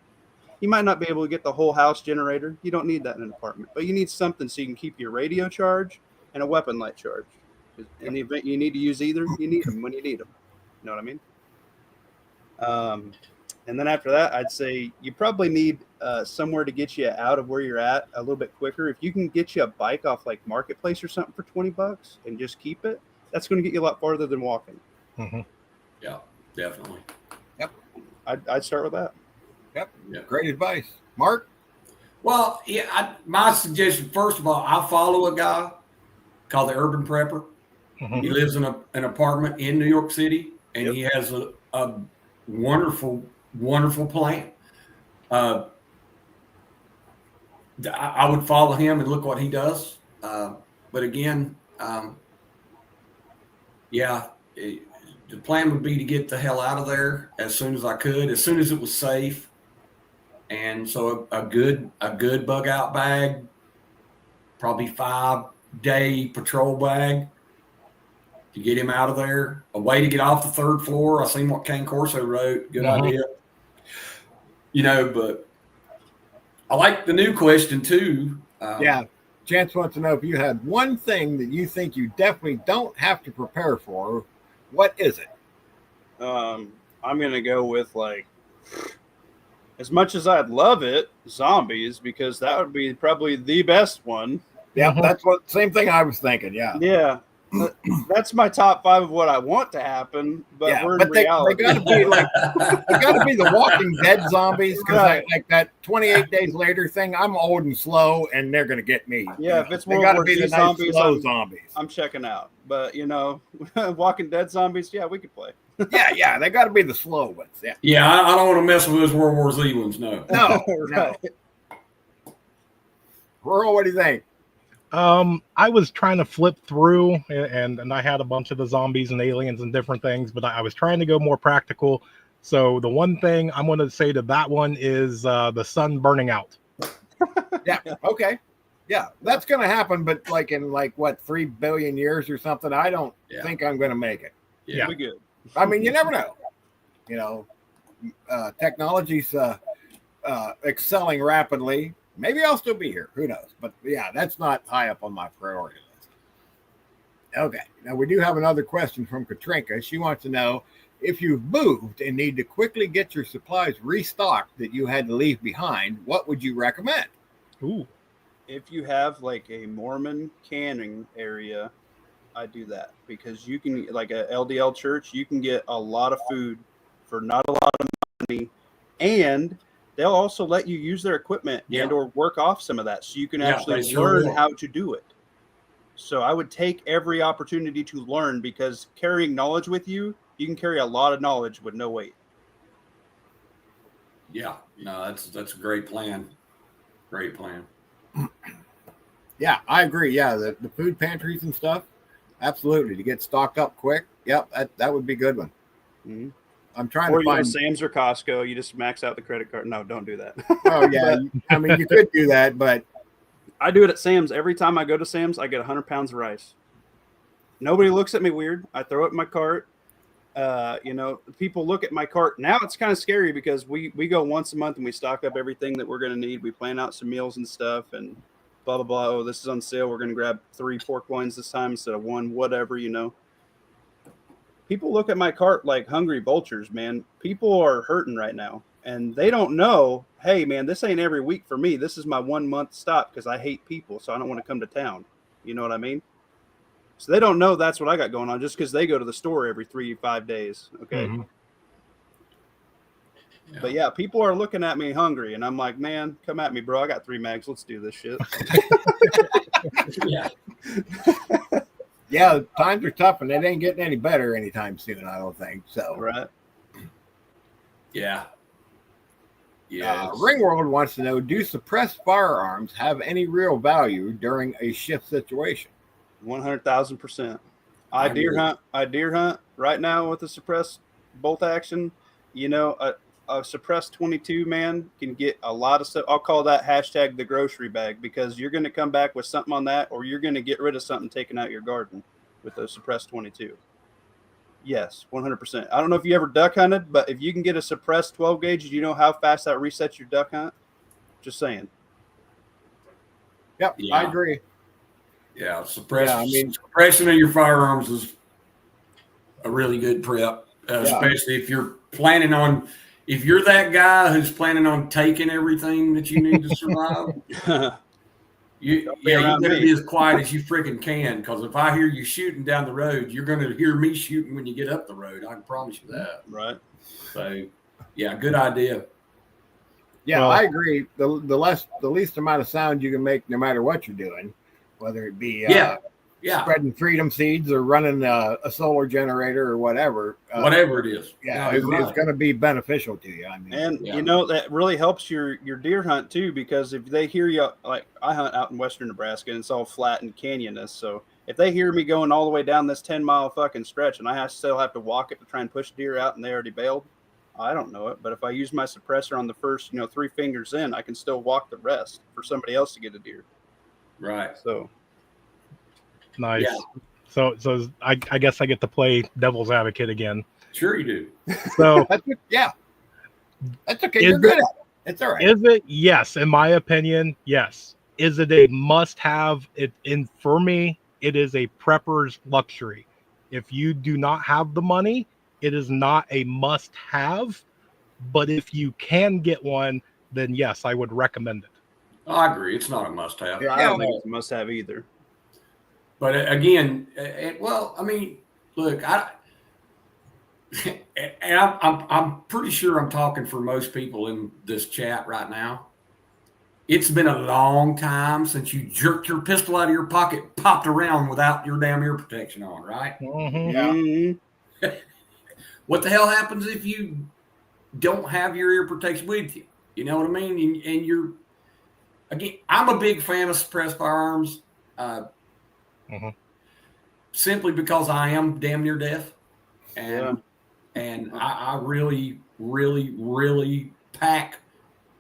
E: You might not be able to get the whole house generator. You don't need that in an apartment, but you need something so you can keep your radio charged and a weapon light charged. In the event you need to use either, you need them when you need them. You know what I mean? And then after that, I'd say you probably need somewhere to get you out of where you're at a little bit quicker. If you can get you a bike off like Marketplace or something for $20 and just keep it, that's going to get you a lot farther than walking.
A: Mm-hmm.
B: Yeah, definitely.
D: Yep.
E: I'd start with that.
D: Yep.
B: Yeah.
D: Great advice. Mark?
B: Well, yeah, my suggestion, first of all, I follow a guy called the Urban Prepper.
A: Mm-hmm.
B: He lives in an apartment in New York City, and he has a wonderful, wonderful plan. I would follow him and look what he does. But again, the plan would be to get the hell out of there as soon as I could, as soon as it was safe. And so a good bug out bag, probably 5-day patrol bag to get him out of there. A way to get off the 3rd floor. I seen what Kane Corso wrote. Good idea. But I like the new question too.
D: Chance wants to know if you had one thing that you think you definitely don't have to prepare for. What is it?
E: I'm gonna go with like, as much as I'd love it, zombies, because that would be probably the best one.
D: Yeah, that's what same thing I was thinking. Yeah.
E: That's my top 5 of what I want to happen, but we're in reality.
D: They got to be like they got to be the Walking Dead zombies, because like that 28 days later thing. I'm old and slow, and they're gonna get me.
E: Yeah, if it's
D: they
E: World
D: got to
E: War
D: be
E: Z
D: the nice, slow
E: zombies,
D: zombies.
E: I'm checking out. But Walking Dead zombies, yeah, we could play.
D: Yeah, they got to be the slow ones. Yeah.
B: Yeah, I don't want to mess with those World War Z ones. No.
D: No. Rural, what do you think?
A: I was trying to flip through, and I had a bunch of the zombies and aliens and different things, but I was trying to go more practical. So the one thing I'm going to say to that one is the sun burning out.
D: Yeah. Okay. Yeah, that's going to happen, but like in 3 billion years or something. I don't think I'm going to make it.
A: Yeah.
E: we good.
D: I mean, you never know. You know, technology's excelling rapidly. Maybe I'll still be here. Who knows? But yeah, that's not high up on my priority list. Okay. Now we do have another question from Katrinka. She wants to know if you've moved and need to quickly get your supplies restocked that you had to leave behind, what would you recommend?
A: Ooh.
E: If you have like a Mormon canning area, I do that because you can, like a LDL church, you can get a lot of food for not a lot of money, and they'll also let you use their equipment and or work off some of that, so you can actually learn how to do it. So I would take every opportunity to learn, because carrying knowledge with you, you can carry a lot of knowledge with no weight.
B: Yeah, no, that's a great plan. Great plan.
D: Yeah, I agree. Yeah, the food pantries and stuff, absolutely, to get stocked up quick. Yep, that would be a good one.
E: Mm-hmm.
D: I'm trying
E: or
D: to find
E: Sam's or Costco. You just max out the credit card. No, don't do that.
D: Oh yeah, I mean you could do that, but
E: I do it at Sam's. Every time I go to Sam's, I get 100 pounds of rice. Nobody looks at me weird. I throw it in my cart. People look at my cart. Now it's kind of scary because we go once a month and we stock up everything that we're going to need. We plan out some meals and stuff and blah, blah, blah. Oh, this is on sale. We're going to grab 3 pork loins this time instead of 1, whatever, People look at my cart like hungry vultures, man. People are hurting right now. And they don't know, hey, man, this ain't every week for me. This is my 1 month stop because I hate people, so I don't want to come to town. You know what I mean? So they don't know that's what I got going on just because they go to the store every 3-5 days. Okay.
A: Mm-hmm.
B: Yeah.
E: But yeah, people are looking at me hungry, and I'm like, man, come at me, bro. I got 3 mags. Let's do this shit.
B: Yeah.
D: yeah, times are tough and it ain't getting any better anytime soon, I don't think. So
E: Right.
B: Yeah. Yeah.
D: Ringworld wants to know, do suppressed firearms have any real value during a shift situation?
E: 100,000%. I deer hunt right now with a suppressed bolt action. A suppressed 22 man can get a lot of stuff. I'll call that hashtag the grocery bag, because you're going to come back with something on that, or you're going to get rid of something taken out your garden with a suppressed 22. Yes, 100%. I don't know if you ever duck hunted, but if you can get a suppressed 12 gauge, do you know how fast that resets your duck hunt? Just saying.
D: Yep,
B: Yeah.
D: I agree.
B: Yeah, suppression of your firearms is a really good prep, especially if you're if you're that guy who's planning on taking everything that you need to survive. You better be as quiet as you freaking can, because if I hear you shooting down the road, you're going to hear me shooting when you get up the road. I can promise you that.
E: Right.
B: So, yeah, good idea.
D: Yeah, well, I agree. The least amount of sound you can make, no matter what you're doing, whether it be spreading freedom seeds or running a solar generator or whatever.
B: Whatever it is.
D: Yeah, it's going to be beneficial to you. I mean,
E: and that really helps your deer hunt too, because if they hear you, like I hunt out in western Nebraska and it's all flat and canyonous, so if they hear me going all the way down this 10-mile fucking stretch and I still have to walk it to try and push deer out and they already bailed, I don't know it. But if I use my suppressor on the first 3 fingers in, I can still walk the rest for somebody else to get a deer.
B: Right.
E: So
A: nice. Yeah. So I guess I get to play devil's advocate again.
B: Sure you do.
A: So
D: that's okay. You're good at it. It's all right.
A: Is it? Yes. In my opinion, yes. Is it a must-have? For me, it is a prepper's luxury. If you do not have the money, it is not a must-have. But if you can get one, then yes, I would recommend it.
B: I agree. It's not a must-have.
E: Yeah, I don't think it's a must-have either.
B: But again, I mean, look, I'm pretty sure I'm talking for most people in this chat right now. It's been a long time since you jerked your pistol out of your pocket, popped around without your damn ear protection on, right?
A: Mm-hmm.
E: Yeah.
B: What the hell happens if you don't have your ear protection with you? You know what I mean? And you're, again, I'm a big fan of suppressed firearms. Simply because I am damn near deaf, and I really, really, really pack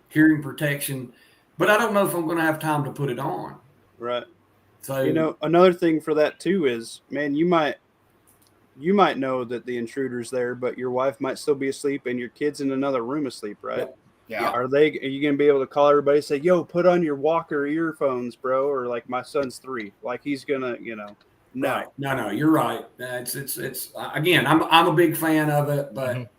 B: hearing protection, but I don't know if I'm going to have time to put it on.
E: Right.
B: So
E: another thing for that too is, man, you might you might know that the intruder's there, but your wife might still be asleep and your kid's in another room asleep, right?
D: Yeah.
E: Are you going to be able to call everybody and say, yo, put on your Walker earphones, bro? Or like my son's 3, like he's going to, no.
B: Right. No, you're right. It's again, I'm a big fan of it, but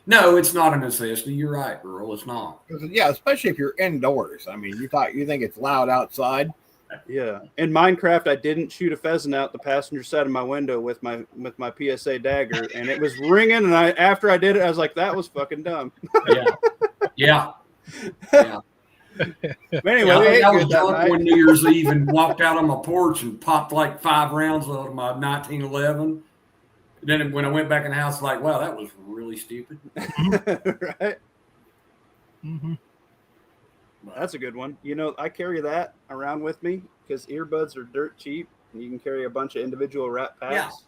B: no, it's not a necessity. You're right, Earl. It's not.
D: Yeah, especially if you're indoors. I mean, you think it's loud outside.
E: Yeah. In Minecraft, I didn't shoot a pheasant out the passenger side of my window with my PSA dagger, and it was ringing. And after I did it, I was like, that was fucking dumb.
B: Yeah.
E: But anyway,
B: I was drunk one New Year's Eve and walked out on my porch and popped like 5 rounds out of my 1911. Then when I went back in the house, like, wow, that was really stupid.
E: Right?
A: Mm-hmm.
E: That's a good one. I carry that around with me because earbuds are dirt cheap, and you can carry a bunch of individual wrap packs.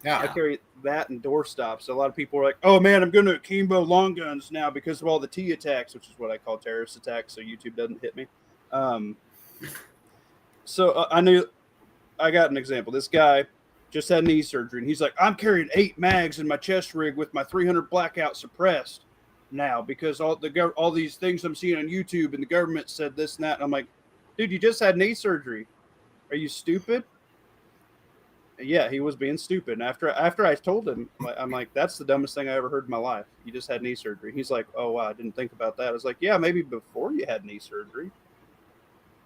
D: Yeah.
E: I carry that and door stops. So a lot of people are like, oh, man, I'm going to akimbo long guns now because of all the T attacks, which is what I call terrorist attacks, so YouTube doesn't hit me. So I knew I got an example. This guy just had knee surgery, and he's like, I'm carrying 8 mags in my chest rig with my 300 blackout suppressed now because all these things I'm seeing on YouTube and the government said this and that. And I'm like, dude, you just had knee surgery. Are you stupid? Yeah, he was being stupid. And after I told him, I'm like, that's the dumbest thing I ever heard in my life. You just had knee surgery. He's like, oh, wow, I didn't think about that. I was like, yeah, maybe before you had knee surgery.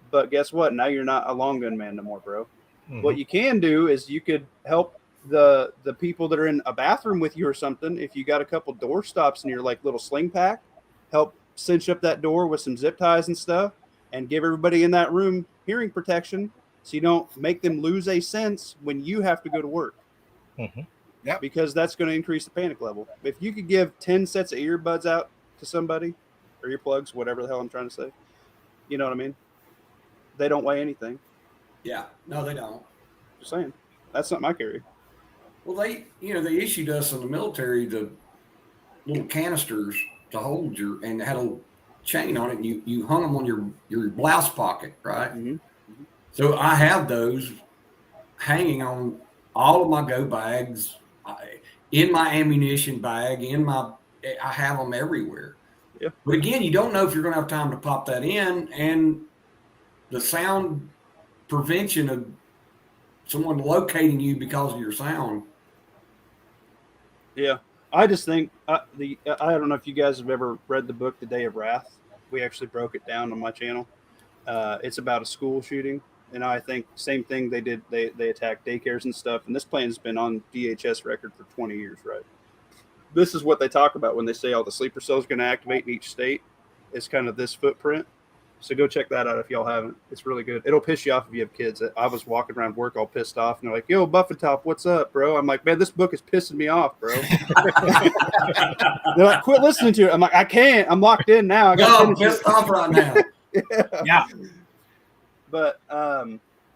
E: But guess what? Now you're not a long gun man no more, bro. Mm-hmm. What you can do is you could help the people that are in a bathroom with you or something. If you got a couple door stops in your like little sling pack, help cinch up that door with some zip ties and stuff and give everybody in that room hearing protection. So you don't make them lose a sense when you have to go to work.
A: Mm-hmm.
D: Yeah,
E: because that's going to increase the panic level. If you could give 10 sets of earbuds out to somebody, or earplugs, whatever the hell I'm trying to say, you know what I mean? They don't weigh anything.
B: Yeah, no, they don't.
E: Just saying. That's something I carry.
B: Well, they issued us in the military the little canisters to hold and had a chain on it, and you hung them on your blouse pocket, right? Mm-hmm. So I have those hanging on all of my go bags, in my ammunition bag, I have them everywhere.
E: Yeah.
B: But again, you don't know if you're going to have time to pop that in, and the sound prevention of someone locating you because of your sound.
E: Yeah. I just think I don't know if you guys have ever read the book, The Day of Wrath. We actually broke it down on my channel. It's about a school shooting. And I think same thing they did. They attacked daycares and stuff. And this plan's been on DHS record for 20 years, right? This is what they talk about when they say all the sleeper cells are going to activate in each state. It's kind of this footprint. So go check that out if y'all haven't. It's really good. It'll piss you off if you have kids. I was walking around work all pissed off, and they're like, yo, Buffett Top, what's up, bro? I'm like, man, this book is pissing me off, bro. They're like, quit listening to it. I'm like, I can't. I'm locked in now.
B: I'm pissed off right now.
D: Yeah.
E: But,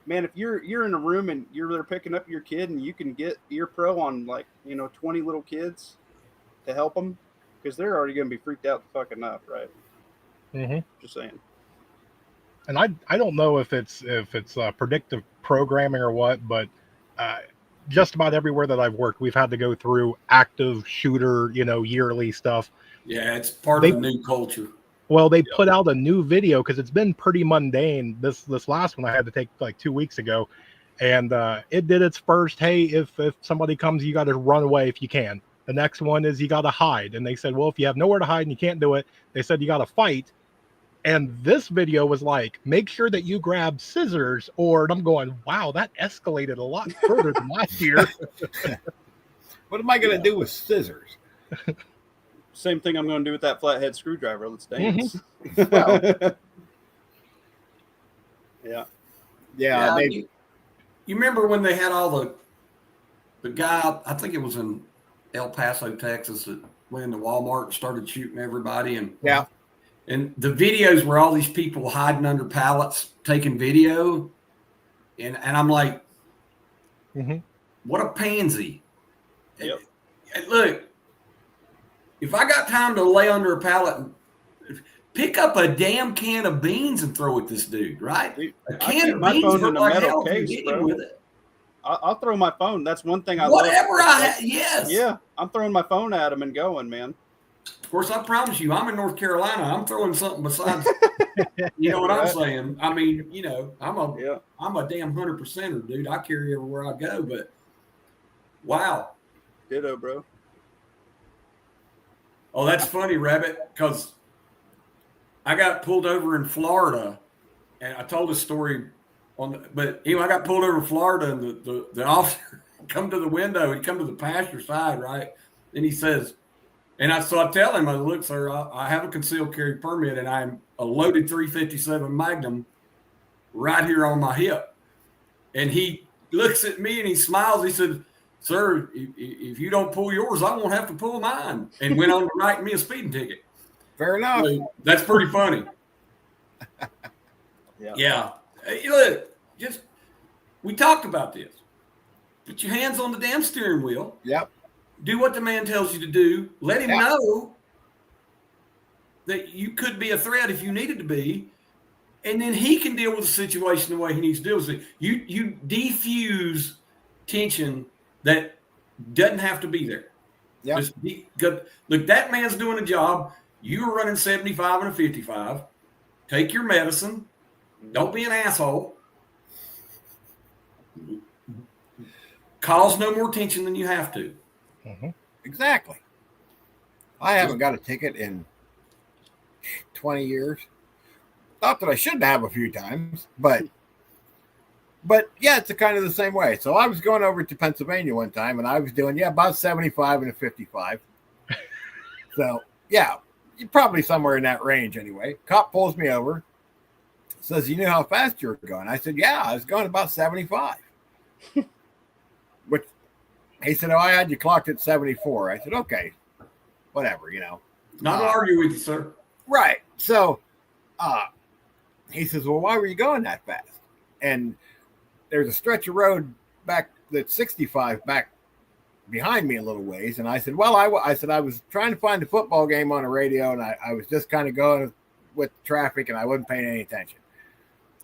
E: man, if you're in a room and you're there picking up your kid and you can get Ear Pro on, 20 little kids to help them, because they're already going to be freaked out the fuck enough, right?
A: Mm-hmm.
E: Just saying.
A: And I don't know if it's predictive programming or what, but just about everywhere that I've worked, we've had to go through active shooter, yearly stuff.
B: Yeah, it's part of the new culture.
A: Well, they put out a new video because it's been pretty mundane. This last one I had to take like 2 weeks ago, and it did its first. Hey, if somebody comes, you got to run away if you can. The next one is you got to hide, and they said, well, if you have nowhere to hide and you can't do it, they said you got to fight. And this video was like, make sure that you grab scissors, or I'm going, wow, that escalated a lot further than last year.
D: What am I going to do with scissors?
E: Same thing I'm going to do with that flathead screwdriver. Let's dance.
D: Mm-hmm. Well,
E: yeah.
B: You remember when they had all the guy, I think it was in El Paso, Texas, that went into Walmart and started shooting everybody. And
D: yeah.
B: And the videos where all these people hiding under pallets taking video. And I'm like, what a pansy.
E: Yep.
B: And look, if I got time to lay under a pallet and pick up a damn can of beans and throw at this dude, right? A can of beans
E: phone in a
B: like
E: metal
B: hell
E: case,
B: hit
E: bro.
B: him with it.
E: I'll throw my phone. That's one thing I
B: Whatever
E: love.
B: yes.
E: Yeah, I'm throwing my phone at them and going, man.
B: Of course, I promise you, I'm in North Carolina. I'm throwing something besides. You know what I'm saying? I mean, you know, I'm a damn 100%er, dude. I carry everywhere I go. But wow,
E: ditto, bro.
B: Oh, that's funny, Rabbit, because I got pulled over in Florida, and I told a story but I got pulled over in Florida, and the officer come to the window, he come to the passenger side, right? And he says, so I tell him, I look, sir, I have a concealed carry permit, and I'm a loaded 357 Magnum right here on my hip. And he looks at me and he smiles. He said, sir, if you don't pull yours, I won't have to pull mine. And went on to write me a speeding ticket.
D: Fair enough.
B: So that's pretty funny. Yeah. Hey, look, we talked about this. Put your hands on the damn steering wheel.
D: Yep.
B: Do what the man tells you to do. Let him know that you could be a threat if you needed to be. And then he can deal with the situation the way he needs to deal with it. You defuse tension that doesn't have to be there.
D: Yeah.
B: Look, that man's doing a job. You're running 75 and a 55. Take your medicine. Don't be an asshole. Cause no more tension than you have to.
D: Mm-hmm. Exactly. I haven't got a ticket in 20 years. Not that I shouldn't have a few times, but yeah, it's kind of the same way. So I was going over to Pennsylvania one time, and I was doing about 75 and a 55. So yeah, probably somewhere in that range anyway. Cop pulls me over, says, "You knew how fast you were going?" I said, "Yeah, I was going about 75." Which he said, "Oh, I had you clocked at 74." I said, "Okay, whatever, you know."
B: Not argue with you, sir.
D: Right. So he says, "Well, why were you going that fast?" And there's a stretch of road back that's 65 back behind me a little ways. And I said, "Well, I said I was trying to find a football game on the radio, and I was just kind of going with traffic, and I wasn't paying any attention."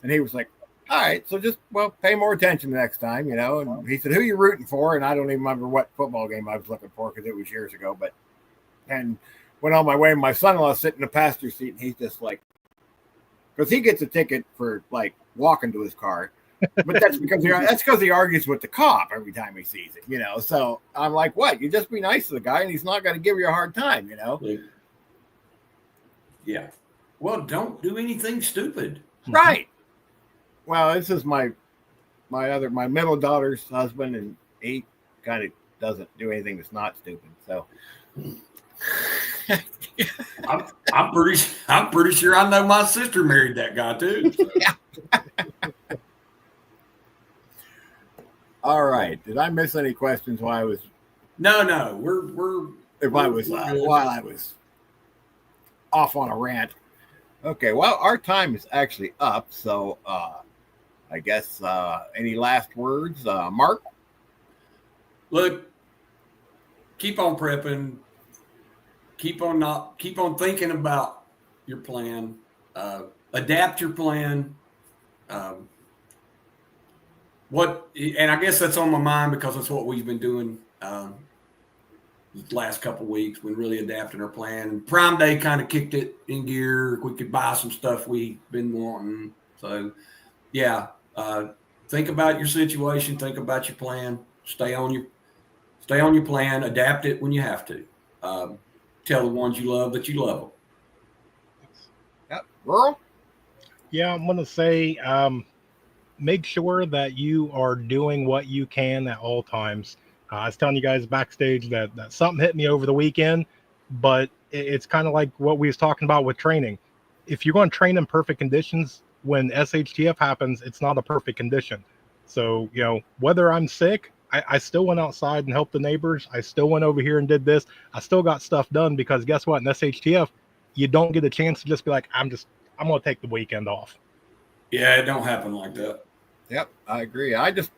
D: And he was like, "All right, so just, pay more attention the next time, you know." And he said, "Who you rooting for?" And I don't even remember what football game I was looking for because it was years ago. And went on my way, and my son-in-law sitting in the passenger seat, and he's just like, because he gets a ticket for like walking to his car, but that's because he argues with the cop every time he sees it, you know. So I'm like, what? You just be nice to the guy, and he's not going to give you a hard time, you know.
B: Yeah. Well, don't do anything stupid.
D: Right. Well, this is my middle daughter's husband, and he kind of doesn't do anything that's not stupid. So
B: I'm pretty sure I know my sister married that guy too. So.
D: Yeah. All right. Did I miss any questions while I was?
B: No.
D: While I was off on a rant. Okay. Well, our time is actually up, so I guess any last words, Mark?
B: Look, keep on prepping. Keep on thinking about your plan. Adapt your plan. And I guess that's on my mind because that's what we've been doing the last couple of weeks. We're really adapting our plan. And Prime Day kind of kicked it in gear. We could buy some stuff we've been wanting. So, yeah, think about your situation. Think about your plan. Stay on your plan. Adapt it when you have to. Tell the ones you love that you love them.
D: Yep. Rural?
A: Yeah, I'm going to say make sure that you are doing what you can at all times. I was telling you guys backstage that something hit me over the weekend, but it's kind of like what we was talking about with training. If you're going to train in perfect conditions, when SHTF happens, it's not a perfect condition. So, you know, whether I'm sick, I still went outside and helped the neighbors. I still went over here and did this. I still got stuff done because guess what? In SHTF, you don't get a chance to just be like, I'm going to take the weekend off.
B: Yeah, it don't happen like that.
D: Yep, I agree. I just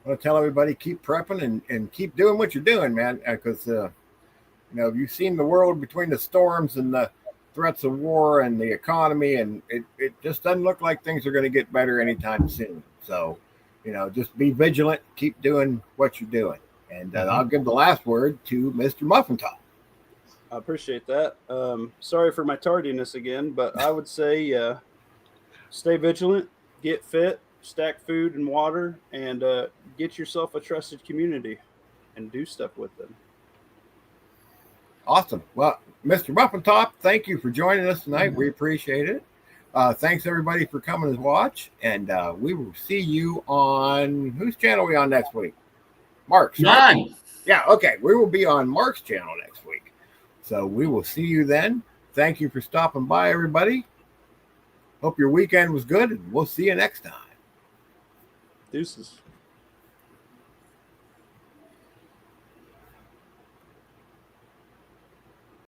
D: want to tell everybody, keep prepping and keep doing what you're doing, man, because, you've seen the world between the storms and the threats of war and the economy, and it just doesn't look like things are going to get better anytime soon. So just be vigilant, keep doing what you're doing. And I'll give the last word to Mr. Muffin Top.
E: I appreciate that. Sorry for my tardiness again, but I would say stay vigilant, get fit, stack food and water, and get yourself a trusted community and do stuff with them.
D: Awesome. Well, Mr. Muffin Top, thank you for joining us tonight. We appreciate it. Thanks, everybody, for coming to watch. And we will see you on, whose channel are we on next week? Mark's.
B: Mine.
D: Yeah, okay. We will be on Mark's channel next week. So we will see you then. Thank you for stopping by, everybody. Hope your weekend was good, and we'll see you next time.
E: Deuces.